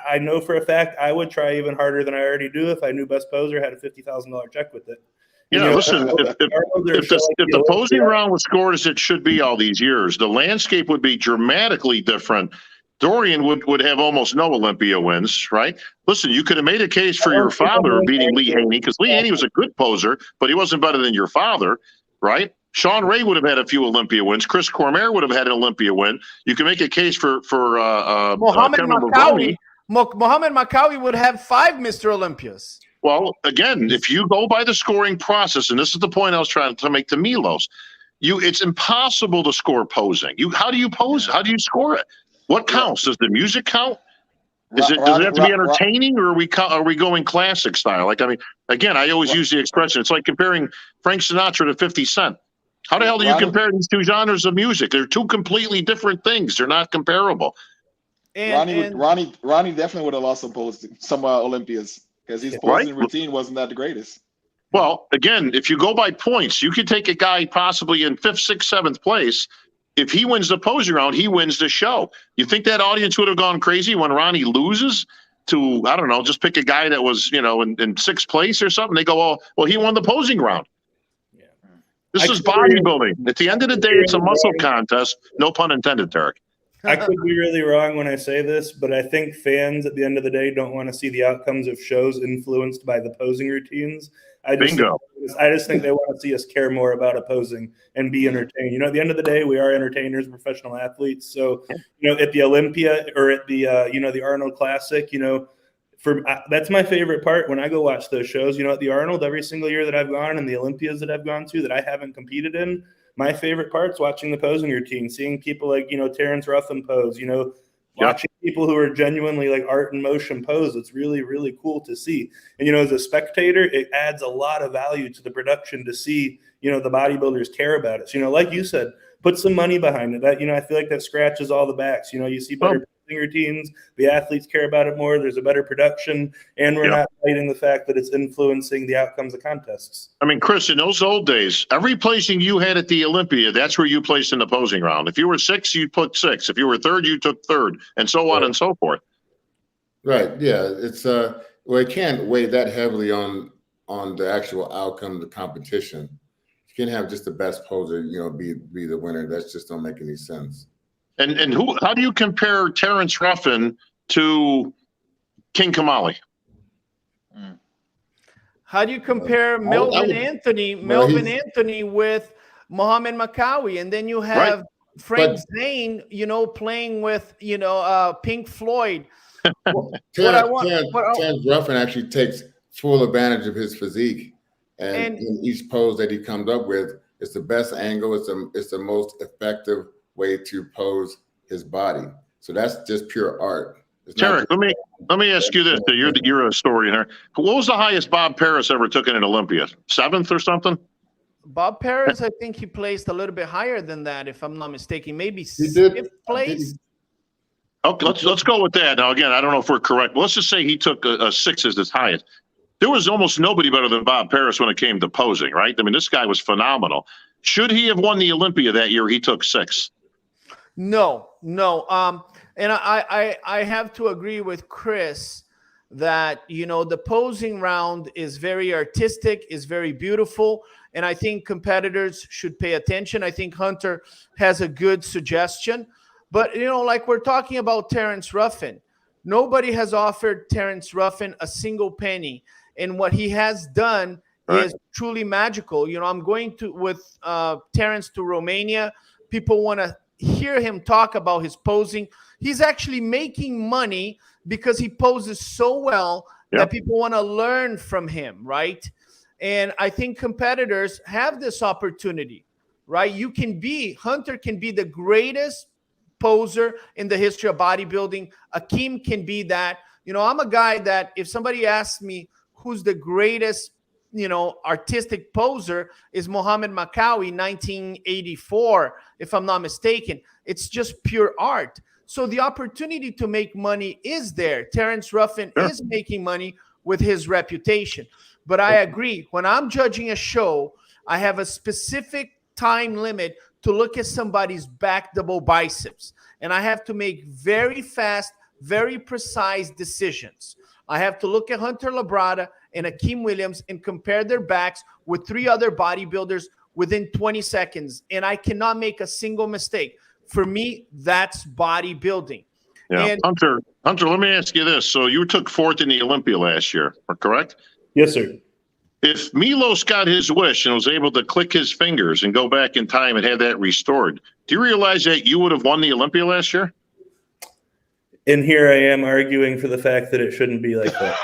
I know for a fact I would try even harder than I already do if I knew best poser had a $50,000 check with it. Yeah, listen, if the posing round was scored as it should be all these years, the landscape would be dramatically different. Dorian would have almost no Olympia wins, right? Listen, you could have made a case for your father beating Lee Haney, because Lee Haney was a good poser, but he wasn't better than your father, right? Sean Ray would have had a few Olympia wins. Chris Cormier would have had an Olympia win. You can make a case for Mohamed Makawi. Mohamed Makawi would have 5 Mr. Olympias. Well, again, if you go by the scoring process, and this is the point I was trying to make to Milos, it's impossible to score posing. How do you pose? How do you score it? What counts? Does the music count? Does it have to be entertaining, or are we going classic style? Like, I mean, again, I always use the expression. It's like comparing Frank Sinatra to 50 Cent. How the hell do you compare these two genres of music? They're two completely different things. They're not comparable. Ronnie definitely would have lost some Olympias. because his Right. posing routine wasn't that the greatest. Well, again, if you go by points, you could take a guy possibly in 5th, 6th, 7th place. If he wins the posing round, he wins the show. You think that audience would have gone crazy when Ronnie loses to, I don't know, just pick a guy that was, in 6th place or something? They go, oh, well, he won the posing round. Yeah. This is bodybuilding. At the end of the day, it's a muscle contest. No pun intended, Terrick. I could be really wrong when I say this, but I think fans at the end of the day don't want to see the outcomes of shows influenced by the posing routines. I just think they want to see us care more about opposing and be entertained. At the end of the day, we are entertainers, professional athletes. So, at the Olympia or at the, the Arnold Classic, that's my favorite part when I go watch those shows. At the Arnold, every single year that I've gone and the Olympias that I've gone to that I haven't competed in, my favorite part's watching the posing routine, seeing people like, Terrence Ruffin pose, watching people who are genuinely like art and motion pose. It's really, really cool to see. And, as a spectator, it adds a lot of value to the production to see, the bodybuilders care about it. So, like you said, put some money behind it. That, I feel like that scratches all the backs. You see better posing routines, the athletes care about it more. There's a better production, and we're not fighting the fact that it's influencing the outcomes of contests. I mean, Chris, in those old days, every placing you had at the Olympia, that's where you placed in the posing round. If you were 6th, you put 6th. If you were 3rd, you took 3rd, and so on and so forth. Right. Yeah. It's it can't weigh that heavily on the actual outcome of the competition. You can't have just the best poser, be the winner. That just don't make any sense. And how do you compare Terrence Ruffin to King Kamal? How do you compare Melvin Anthony with Muhammad Makawi? And then you have Frank Zane, playing with, Pink Floyd. Terrence Ruffin actually takes full advantage of his physique. And in each pose that he comes up with, it's the best angle. It's the most effective way to pose his body. So that's just pure art. Terrick, let me ask you this. You're a historian here. What was the highest Bob Paris ever took in an Olympia? 7th or something? Bob Paris, I think he placed a little bit higher than that, if I'm not mistaken. Maybe 5th place. Okay, let's go with that. Now, again, I don't know if we're correct. Let's just say he took a 6 as his highest. There was almost nobody better than Bob Paris when it came to posing, right? I mean, this guy was phenomenal. Should he have won the Olympia that year? He took 6. No. And I have to agree with Chris that, the posing round is very artistic, is very beautiful. And I think competitors should pay attention. I think Hunter has a good suggestion. But, like we're talking about Terrence Ruffin, nobody has offered Terrence Ruffin a single penny. And what he has done is truly magical. I'm going with Terrence to Romania. People want to hear him talk about his posing. He's actually making money because he poses so well that people want to learn from him, right? And I think competitors have this opportunity, right? Hunter can be the greatest poser in the history of bodybuilding. Akim can be that. I'm a guy that if somebody asks me who's the greatest, artistic poser, is Muhammad Makawi, 1984, if I'm not mistaken. It's just pure art. So the opportunity to make money is there. Terrence Ruffin is making money with his reputation. But I agree. When I'm judging a show, I have a specific time limit to look at somebody's back double biceps. And I have to make very fast, very precise decisions. I have to look at Hunter Labrada and Akim Williams and compare their backs with 3 other bodybuilders within 20 seconds. And I cannot make a single mistake. For me, that's bodybuilding. Yeah. And Hunter, let me ask you this. So you took 4th in the Olympia last year, correct? Yes, sir. If Milos got his wish and was able to click his fingers and go back in time and have that restored, do you realize that you would have won the Olympia last year? And here I am arguing for the fact that it shouldn't be like that.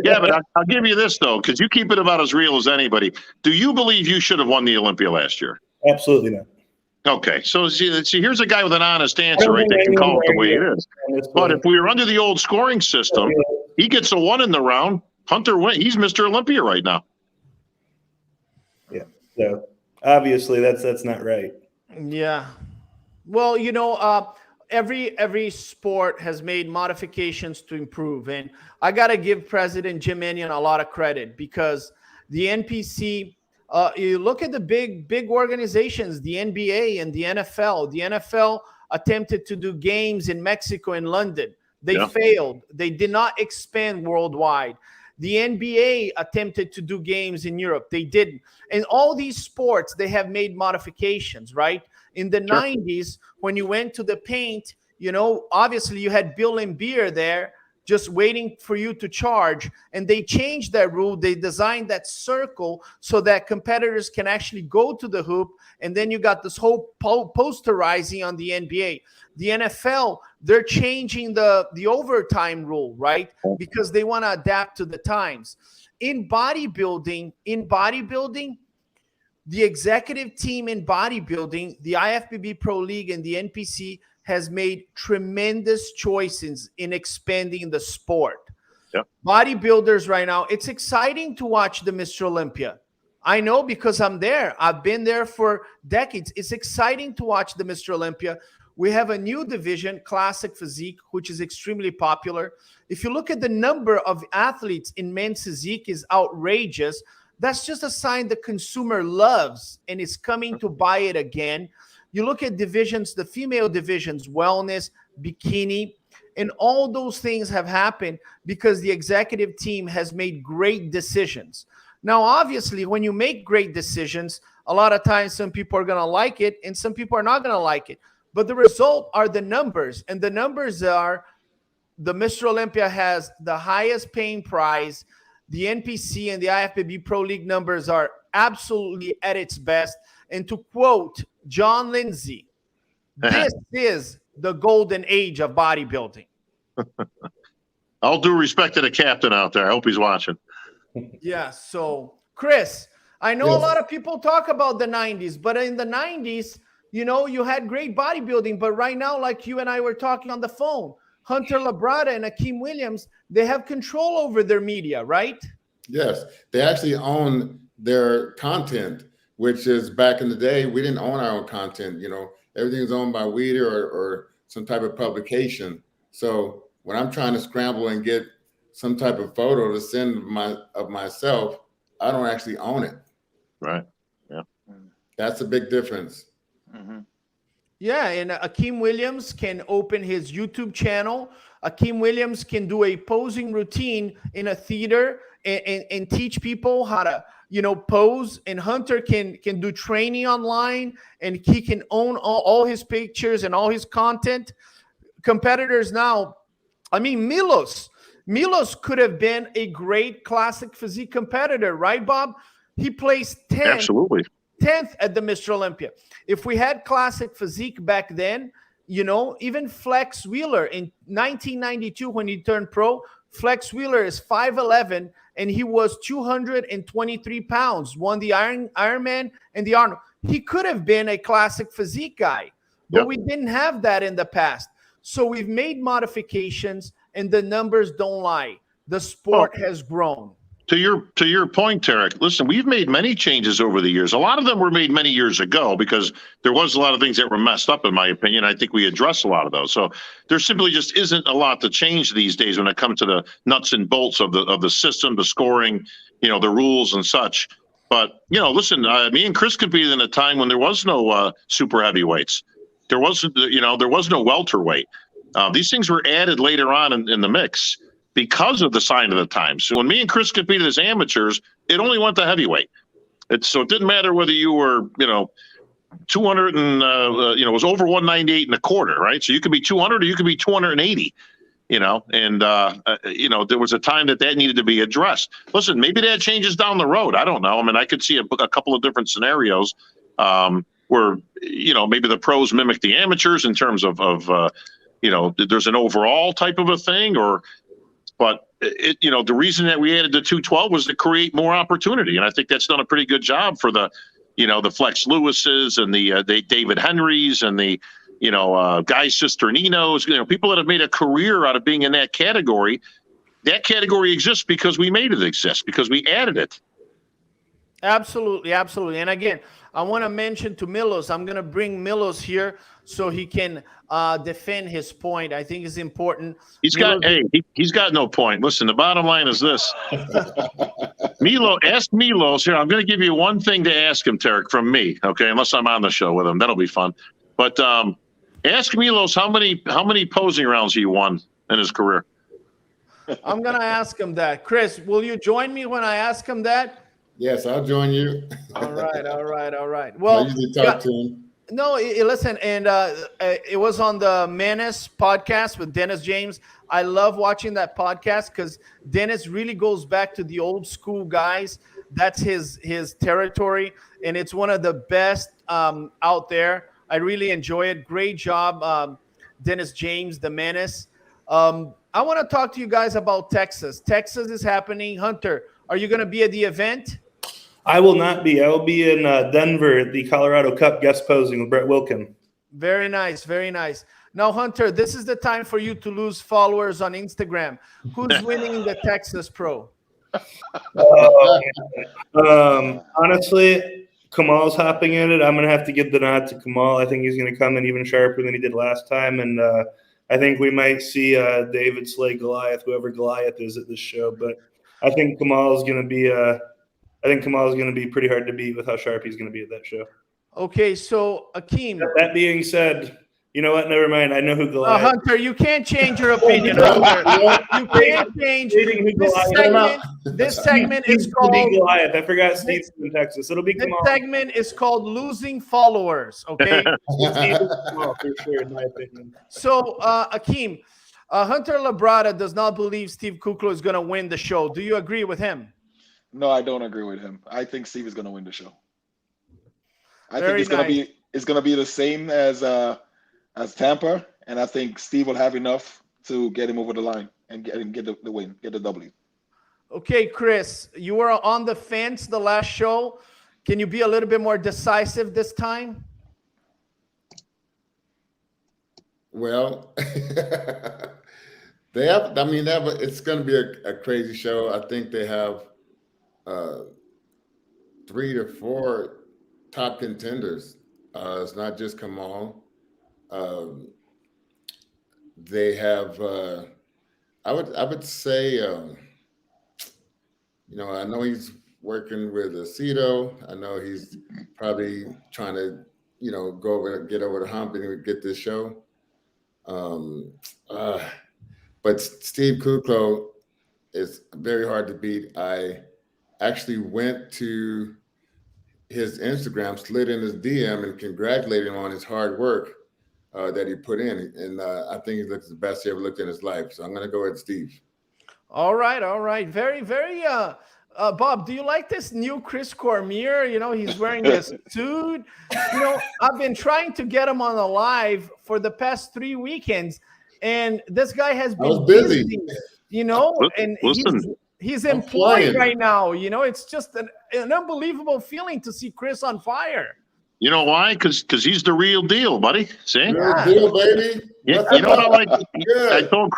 Yeah, but I'll give you this, though, because you keep it about as real as anybody. Do you believe you should have won the Olympia last year? Absolutely not. Okay, so see, here's a guy with an honest answer, right? That can call it the way it is. But if we were under the old scoring system, he gets a 1 in the round. Hunter wins. He's Mr. Olympia right now. Yeah. So obviously that's not right. yeah. Well, every sport has made modifications to improve, and I got to give President Jim Enion a lot of credit, because the NPC, you look at the big organizations, the NBA and the NFL. The NFL attempted to do games in Mexico and London. They failed. They did not expand worldwide. The NBA attempted to do games in Europe. They didn't. And all these sports, they have made modifications, right? In the 90s, when you went to the paint, obviously you had Bill and Beer there just waiting for you to charge. And they changed that rule. They designed that circle so that competitors can actually go to the hoop. And then you got this whole posterizing on the NBA. The NFL, they're changing the overtime rule, right? Because they want to adapt to the times. In bodybuilding, the executive team in bodybuilding, the IFBB Pro League and the NPC has made tremendous choices in expanding the sport. Yep. Bodybuilders right now, it's exciting to watch the Mr. Olympia. I know, because I'm there. I've been there for decades. It's exciting to watch the Mr. Olympia. We have a new division, Classic Physique, which is extremely popular. If you look at the number of athletes in men's physique is outrageous. That's just a sign the consumer loves and is coming to buy it again. You look at divisions, the female divisions, wellness, bikini, and all those things have happened because the executive team has made great decisions. Now, obviously, when you make great decisions, a lot of times some people are going to like it and some people are not going to like it. But the result are the numbers. And the numbers are the Mr. Olympia has the highest paying prize. The NPC and the IFBB Pro League numbers are absolutely at its best. And to quote John Lindsay, this is the golden age of bodybuilding. All due respect to the captain out there. I hope he's watching. Yeah. So, Chris, I know a lot of people talk about the 90s, but in the 90s, you had great bodybuilding. But right now, like you and I were talking on the phone, Hunter Labrada and Akim Williams, they have control over their media, right? Yes. They actually own their content, which is back in the day, we didn't own our own content. Everything's owned by Weeder or some type of publication. So when I'm trying to scramble and get some type of photo to send of myself, I don't actually own it. Right. Yeah. That's a big difference. Mm-hmm. Yeah, and Akim Williams can open his YouTube channel. Akim Williams can do a posing routine in a theater and teach people how to, pose. And Hunter can do training online, and he can own all his pictures and all his content. Competitors now, Milos could have been a great classic physique competitor, right, Bob? He placed 10th. Absolutely. 10th at the Mr. Olympia. If we had classic physique back then, even Flex Wheeler in 1992 when he turned pro, Flex Wheeler is 5'11", and he was 223 pounds, won the Ironman and the Arnold. He could have been a classic physique guy, but we didn't have that in the past. So we've made modifications, and the numbers don't lie. The sport has grown. To your point, Terrick, listen, we've made many changes over the years. A lot of them were made many years ago because there was a lot of things that were messed up, in my opinion. I think we addressed a lot of those. So there simply just isn't a lot to change these days when it comes to the nuts and bolts of the system, the scoring, the rules and such. But, listen, me and Chris competed in a time when there was no super heavyweights. There wasn't, there was no welterweight. These things were added later on in the mix because of the sign of the times. So when me and Chris competed as amateurs, it only went to heavyweight. So it didn't matter whether you were, 200 and, it was over 198 and a quarter, right? So you could be 200 or you could be 280, and, there was a time that needed to be addressed. Listen, maybe that changes down the road. I don't know. I could see a couple of different scenarios where, maybe the pros mimic the amateurs in terms of there's an overall type of a thing but the reason that we added the 212 was to create more opportunity. And I think that's done a pretty good job for the Flex Lewises and the David Henrys and the, Guy Cisterninos, people that have made a career out of being in that category. That category exists because we made it exist, because we added it. Absolutely, absolutely. And again, I want to mention to Milos, I'm going to bring Milos here so he can defend his point. I think it's important. He's Milos, he's got no point. Listen, the bottom line is this. Ask Milos here. I'm going to give you one thing to ask him, Terrick, from me. Okay, unless I'm on the show with him, that'll be fun. But ask Milos how many posing rounds he won in his career. I'm going to ask him that. Chris, will you join me when I ask him that? Yes, I'll join you. All right. I Well, usually talk to him. no, listen, and it was on the Menace podcast with Dennis James. I love watching that podcast because Dennis really goes back to the old school guys. That's his territory, and it's one of the best out there. I really enjoy it. Great job, Dennis James, the Menace. I want to talk to you guys about Texas. Texas is happening. Hunter, are you going to be at the event? I will not be. I will be in Denver at the Colorado Cup guest posing with Brett Wilkin. Very nice, very nice. Now, Hunter, this is the time for you to lose followers on Instagram. Who's winning the Texas Pro? Honestly, Kamal's hopping in it. I'm going to have to give the nod to Kamal. I think he's going to come in even sharper than he did last time. And I think we might see David slay Goliath, whoever Goliath is at this show. But I think Kamal's going to be pretty hard to beat with how sharp he's going to be at that show. Okay, so Akim. That being said, you know what? Never mind. I know who Goliath is. Hunter, you can't change your opinion. Hunter. You can't change. This segment is called Goliath. I forgot Steve's in Texas. It'll be This Kamal. segment is called losing followers. Okay. Kamal, for sure, in my opinion. So Akim, Hunter Labrada does not believe Steve Kuklo is going to win the show. Do you agree with him? No, I don't agree with him. I think Steve is going to win the show. I Very think it's going to be the same as Tampa, and I think Steve will have enough to get him over the line and get the win, get the W. Okay, Chris, you were on the fence the last show. Can you be a little bit more decisive this time? Well, it's going to be a crazy show. I think they have 3 to 4 top contenders. It's not just Kamal. They have, I would say, I know he's working with Aceto. I know he's probably trying to, get over the hump and get this show. But Steve Kuklo is very hard to beat. I actually went to his Instagram, slid in his DM, and congratulated him on his hard work that he put in. And I think he looks the best he ever looked in his life. So I'm going to go with Steve. All right. Very, very. Bob, do you like this new Chris Cormier? He's wearing this suit. I've been trying to get him on a live for the past 3 weekends, and this guy has been busy. And he's employed right now. It's just an unbelievable feeling to see Chris on fire. You know why? Because he's the real deal, buddy. See? Real deal, baby. Yeah, you know what I like? I told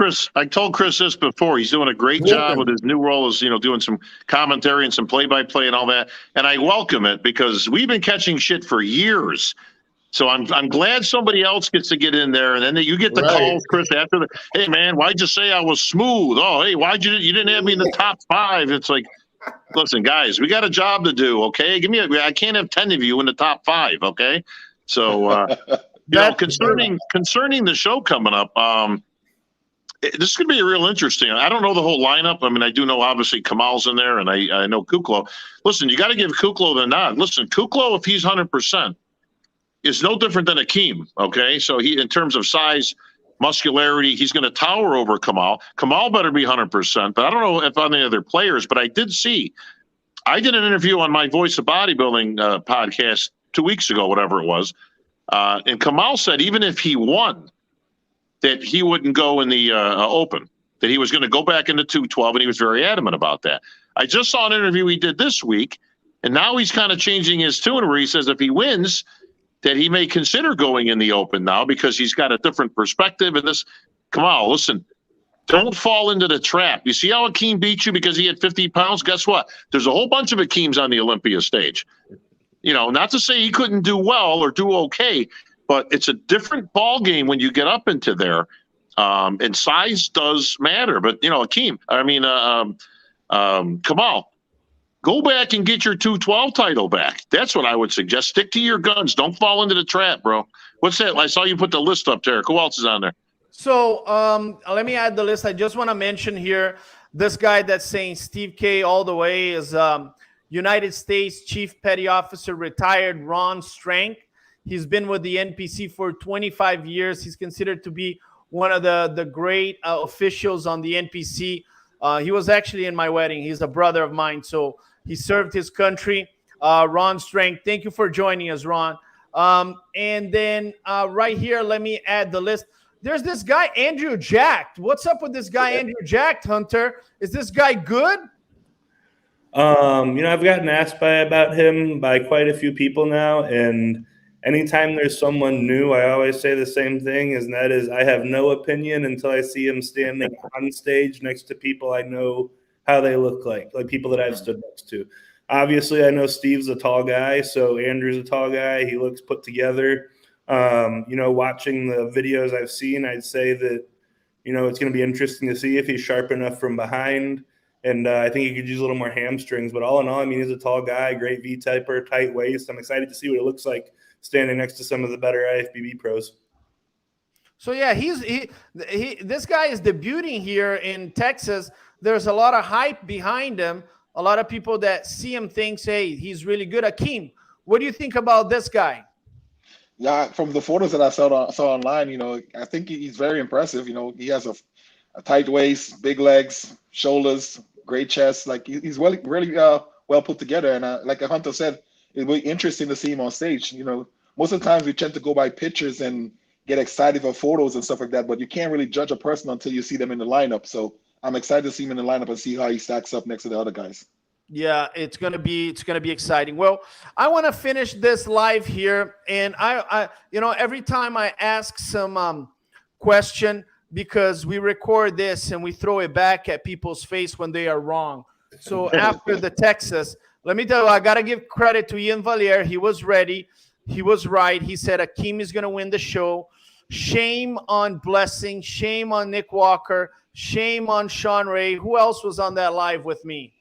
Chris this before. He's doing a great job with his new role as, doing some commentary and some play-by-play and all that. And I welcome it because we've been catching shit for years. So I'm glad somebody else gets to get in there, and then you get the calls, Chris, after the, hey man, why'd you say I was smooth? Oh, hey, you didn't have me in the top 5? It's like, listen, guys, we got a job to do. Okay, I can't have 10 of you in the top 5. Okay, so concerning the show coming up, this is going to be real interesting. I don't know the whole lineup. I mean, I do know obviously Kamal's in there, and I know Kuklo. Listen, you got to give Kuklo the nod. Listen, Kuklo, if he's 100%. Is no different than Akim, okay? So he, in terms of size, muscularity, he's going to tower over Kamal. Kamal better be 100%, but I don't know if any other players, but I did an interview on my Voice of Bodybuilding podcast 2 weeks ago, whatever it was, and Kamal said even if he won, that he wouldn't go in the open, that he was going to go back into 212, and he was very adamant about that. I just saw an interview he did this week, and now he's kind of changing his tune where he says if he wins, that he may consider going in the open now because he's got a different perspective. And this, Kamal, listen, Don't fall into the trap. You see how Akim beat you because he had 50 pounds? Guess what? There's a whole bunch of Akims on the Olympia stage. Not to say he couldn't do well or do okay, but it's a different ball game when you get up into there. And size does matter. But, Kamal, go back and get your 212 title back. That's what I would suggest. Stick to your guns. Don't fall into the trap, bro. What's that? I saw you put the list up there. Who else is on there? So let me add the list. I just want to mention here this guy that's saying Steve K all the way is United States Chief Petty Officer, retired Ron Strank. He's been with the NPC for 25 years. He's considered to be one of the great officials on the NPC. He was actually in my wedding. He's a brother of mine, so he served his country. Ron Strank, thank you for joining us, Ron. And then right here, let me add the list. There's this guy, Andrew Jacked. What's up with this guy, Andrew Jacked, Hunter? Is this guy good? I've gotten asked about him by quite a few people now, and anytime there's someone new, I always say the same thing, and that is I have no opinion until I see him standing on stage next to people I know how they look like people that I've stood next to. Obviously, I know Steve's a tall guy, so Andrew's a tall guy. He looks put together. Watching the videos I've seen, I'd say that, it's going to be interesting to see if he's sharp enough from behind. And I think he could use a little more hamstrings. But all in all, he's a tall guy, great V-typer, tight waist. I'm excited to see what it looks like standing next to some of the better IFBB pros. So, yeah, this guy is debuting here in Texas. There's a lot of hype behind him. A lot of people that see him think, hey, he's really good. Akim, what do you think about this guy? Yeah, from the photos that I saw online, I think he's very impressive. He has a tight waist, big legs, shoulders, great chest. He's really well put together. And like Hunter said, it'll be interesting to see him on stage. Most of the times we tend to go by pictures and get excited for photos and stuff like that, but you can't really judge a person until you see them in the lineup. So I'm excited to see him in the lineup and see how he stacks up next to the other guys. Yeah, it's gonna be exciting. Well, I want to finish this live here, and I every time I ask some question, because we record this and we throw it back at people's face when they are wrong. So after the Texas, let me tell you, I gotta give credit to Ian Valier. He was ready. He was right. He said Akim is gonna win the show. Shame on Blessing. Shame on Nick Walker. Shame on Sean Ray. Who else was on that live with me?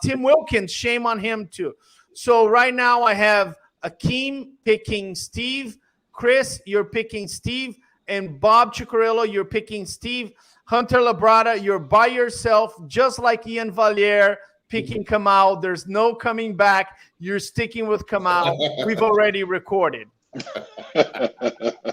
Tim Wilkins, shame on him too. So right now I have Akim picking Steve. Chris, you're picking Steve. And Bob Cicherillo, you're picking Steve. Hunter Labrada, you're by yourself, just like Ian Valier picking Kamal. There's no coming back. You're sticking with Kamal. We've already recorded.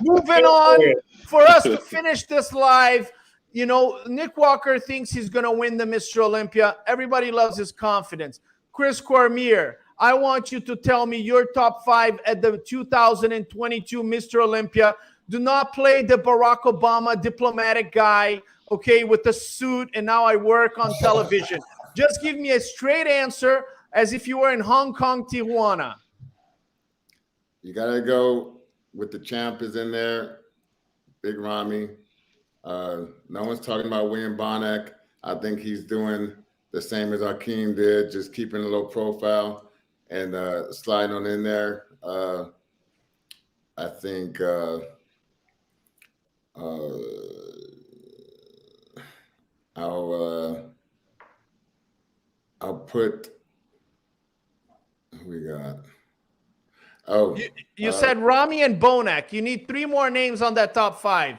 Moving on, for us to finish this live, Nick Walker thinks he's going to win the Mr. Olympia. Everybody loves his confidence. Chris Cormier, I want you to tell me your top 5 at the 2022 Mr. Olympia. Do not play the Barack Obama diplomatic guy, okay, with the suit, and now I work on television. Just give me a straight answer as if you were in Hong Kong, Tijuana. You got to go with the champ is in there, Big Ramy. No one's talking about William Bonac. I think he's doing the same as Akim did, just keeping a low profile and sliding on in there. I think I'll put who we got. Oh, you said Ramy and Bonac. You need 3 more names on that top 5.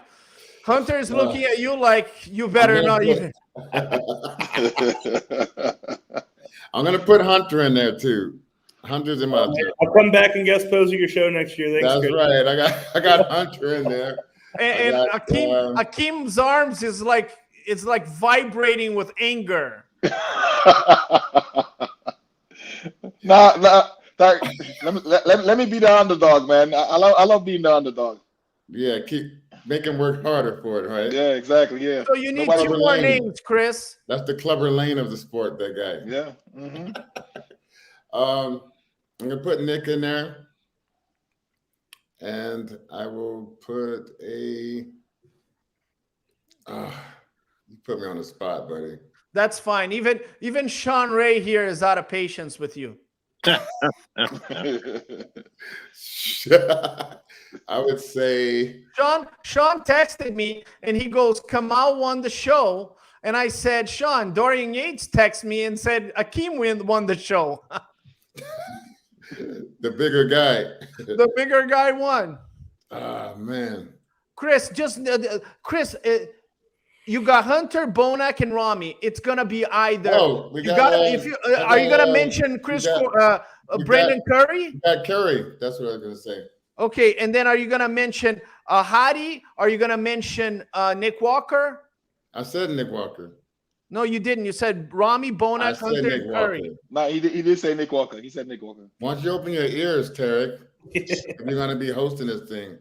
Hunter is looking at you like you better not even. I'm gonna put Hunter in there too. Hunter's in my. I'll come back and guest pose at your show next year. Thanks, That's Chris. right. I got Hunter in there. And Akim's arms is like vibrating with anger. Let me be the underdog, man. I love being the underdog. Yeah, make him work harder for it, right? Yeah, exactly. Yeah. So you need 2 more names, Chris. That's the clever lane of the sport, that guy. Yeah. Mm-hmm. I'm gonna put Nick in there, and I will put a. You put me on the spot, buddy. That's fine. Even Sean Ray here is out of patience with you. I would say Sean texted me and he goes, Kamal won the show. And I said, Sean, Dorian Yates texted me and said, Akim won the show. the bigger guy. The bigger guy won. Ah, man. Chris, you got Hunter, Bonac, and Ramy. It's gonna be either. Oh, Are you gonna mention Brandon Curry? You got Curry. That's what I was gonna say. Okay, and then are you gonna mention Hadi? Are you gonna mention Nick Walker? I said Nick Walker. No, you didn't. You said Ramy, Bonac, Hunter, and Curry. No, he did say Nick Walker. He said Nick Walker. Why don't you open your ears, Terrick? If you're gonna be hosting this thing.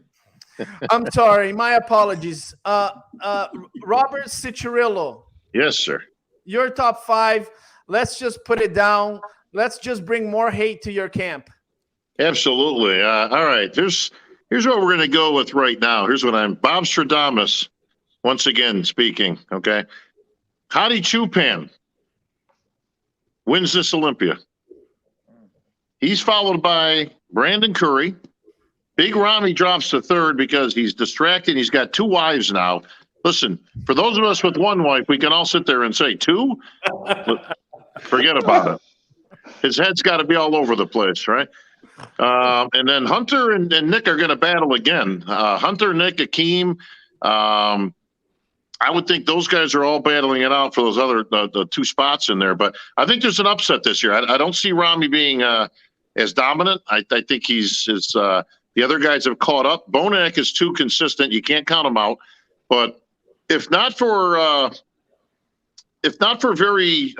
I'm sorry. My apologies. Robert Cicherillo. Yes, sir. Your top 5. Let's just put it down. Let's just bring more hate to your camp. Absolutely. All right. Here's what we're going to go with right now. Here's what Bob Stradamus, once again speaking. Okay. Hadi Chupan wins this Olympia. He's followed by Brandon Curry. Big Ramy drops to 3rd because he's distracted. He's got 2 wives now. Listen, for those of us with 1 wife, we can all sit there and say 2. Forget about it. His head's got to be all over the place, right? And then Hunter and Nick are going to battle again. Hunter, Nick, Akim. I would think those guys are all battling it out for those other the 2 spots in there. But I think there's an upset this year. I don't see Ramy being as dominant. I think the other guys have caught up. Bonac is too consistent. You can't count him out. But if not for very,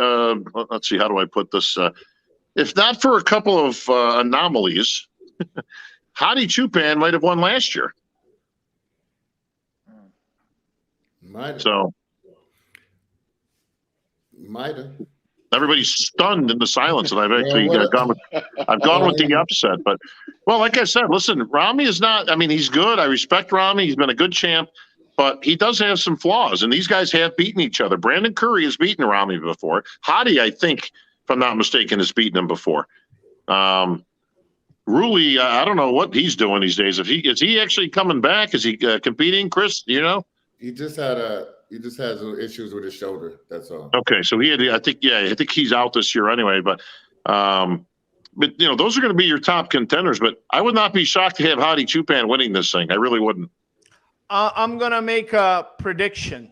let's see, how do I put this? If not for a couple of anomalies, Hadi Chupan might have won last year. Might have. Everybody's stunned in the silence, and I've actually gone with the upset. But, well, like I said, listen, Ramy is not. I mean, he's good. I respect Ramy. He's been a good champ, but he does have some flaws, and these guys have beaten each other. Brandon Curry has beaten Ramy before. Hadi, I think, if I'm not mistaken, has beaten him before. Ruli, I don't know what he's doing these days. Is he actually coming back? Is he competing, Chris? You know, he just has issues with his shoulder. That's all. Okay, so I think he's out this year anyway. But those are going to be your top contenders. But I would not be shocked to have Hadi Chupan winning this thing. I really wouldn't. I'm gonna make a prediction.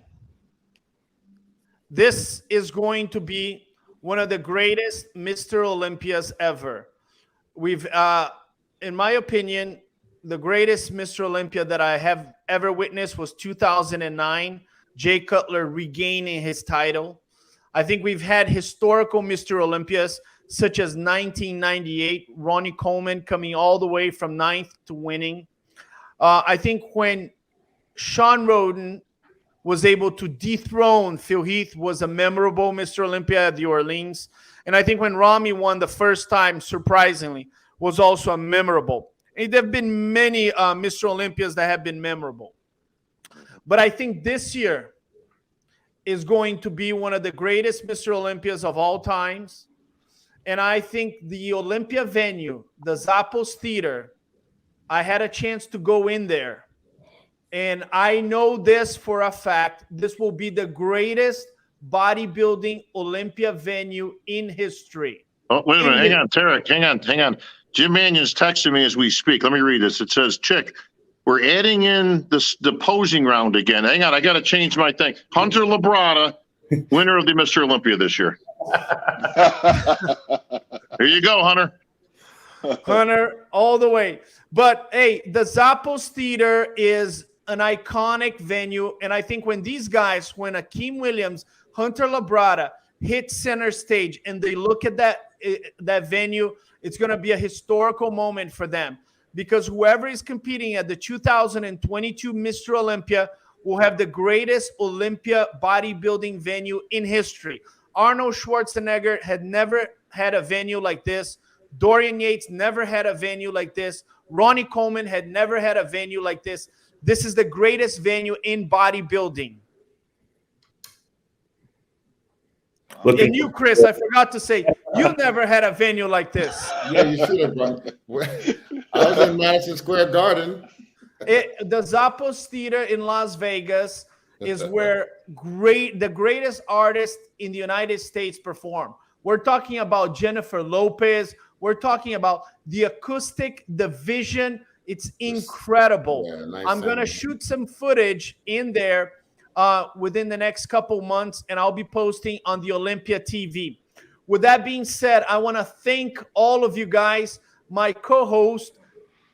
This is going to be one of the greatest Mr. Olympias ever. We've, in my opinion, the greatest Mr. Olympia that I have ever witnessed was 2009, Jay Cutler regaining his title. I think we've had historical Mr. Olympias, such as 1998, Ronnie Coleman coming all the way from 9th to winning. I think when Sean Roden was able to dethrone Phil Heath was a memorable Mr. Olympia at the Orleans. And I think when Ramy won the first time, surprisingly, was also a memorable. And there have been many Mr. Olympias that have been memorable. But I think this year is going to be one of the greatest Mr. Olympias of all times. And I think the Olympia venue, the Zappos Theater, I had a chance to go in there. And I know this for a fact. This will be the greatest bodybuilding Olympia venue in history. Oh, wait a minute. Hang on, Terrick. Hang on. Jim Mannion's texting me as we speak. Let me read this. It says, Chick, we're adding in the posing round again. Hang on. I got to change my thing. Hunter Labrada, winner of the Mr. Olympia this year. Here you go, Hunter. Hunter, all the way. But, hey, the Zappos Theater is an iconic venue. And I think when these guys, when Akim Williams, Hunter Labrada hit center stage and they look at that venue, it's going to be a historical moment for them, because whoever is competing at the 2022 Mr. Olympia will have the greatest Olympia bodybuilding venue in history. Arnold Schwarzenegger had never had a venue like this. Dorian Yates never had a venue like this. Ronnie Coleman had never had a venue like this. This is the greatest venue in bodybuilding. And you, Chris, I forgot to say, you never had a venue like this. Yeah, you should have, bro. I was in Madison Square Garden. The Zappos Theater in Las Vegas is where the greatest artists in the United States perform. We're talking about Jennifer Lopez. We're talking about the acoustic, the vision. It's incredible. Yeah, nice I'm going to shoot some footage in there within the next couple months, and I'll be posting on the Olympia TV. With that being said, I want to thank all of you guys, my co-host,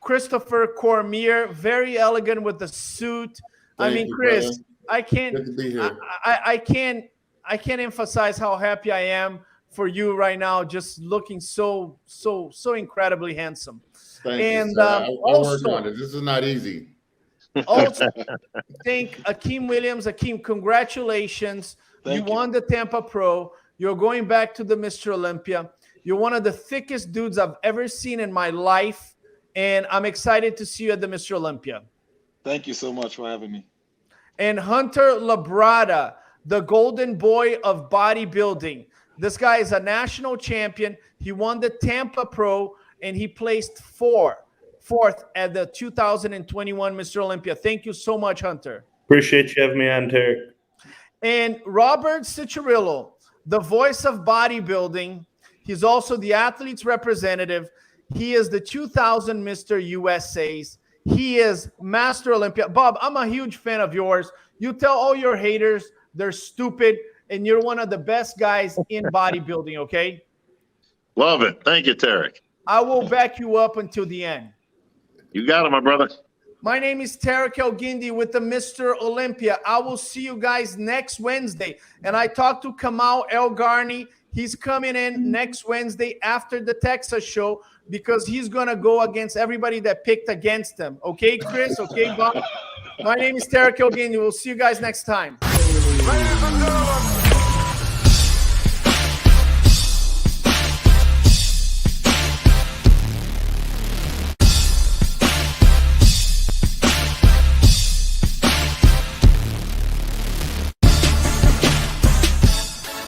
Christopher Cormier, very elegant with the suit. Thank you, Chris, brother. I can't, Good to be here. I can't emphasize how happy I am for you right now, just looking so incredibly handsome. Thank And you, sir. I'll work also, on it. This is not easy. also thank Akim Williams. Akim, congratulations. Thank you. Won the Tampa Pro. You're going back to the Mr. Olympia. You're one of the thickest dudes I've ever seen in my life. And I'm excited to see you at the Mr. Olympia. Thank you so much for having me. And Hunter Labrada, the golden boy of bodybuilding. This guy is a national champion. He won the Tampa Pro, and he placed fourth at the 2021 Mr. Olympia. Thank you so much, Hunter. Appreciate you having me on, Terrick. And Robert Cicherillo, the voice of bodybuilding. He's also the athlete's representative. He is the 2000 Mr. USA's. He is Master Olympia. Bob, I'm a huge fan of yours. You tell all your haters they're stupid, and you're one of the best guys in bodybuilding, okay? Love it. Thank you, Terrick. I will back you up until the end. You got it, my brother. My name is Terrick El Guindy with the Mr. Olympia. I will see you guys next Wednesday. And I talked to Kamal El Guindy. He's coming in next Wednesday after the Texas show because he's going to go against everybody that picked against him. Okay, Chris? Okay, Bob? My name is Terrick El Guindy. We'll see you guys next time. Ladies and gentlemen,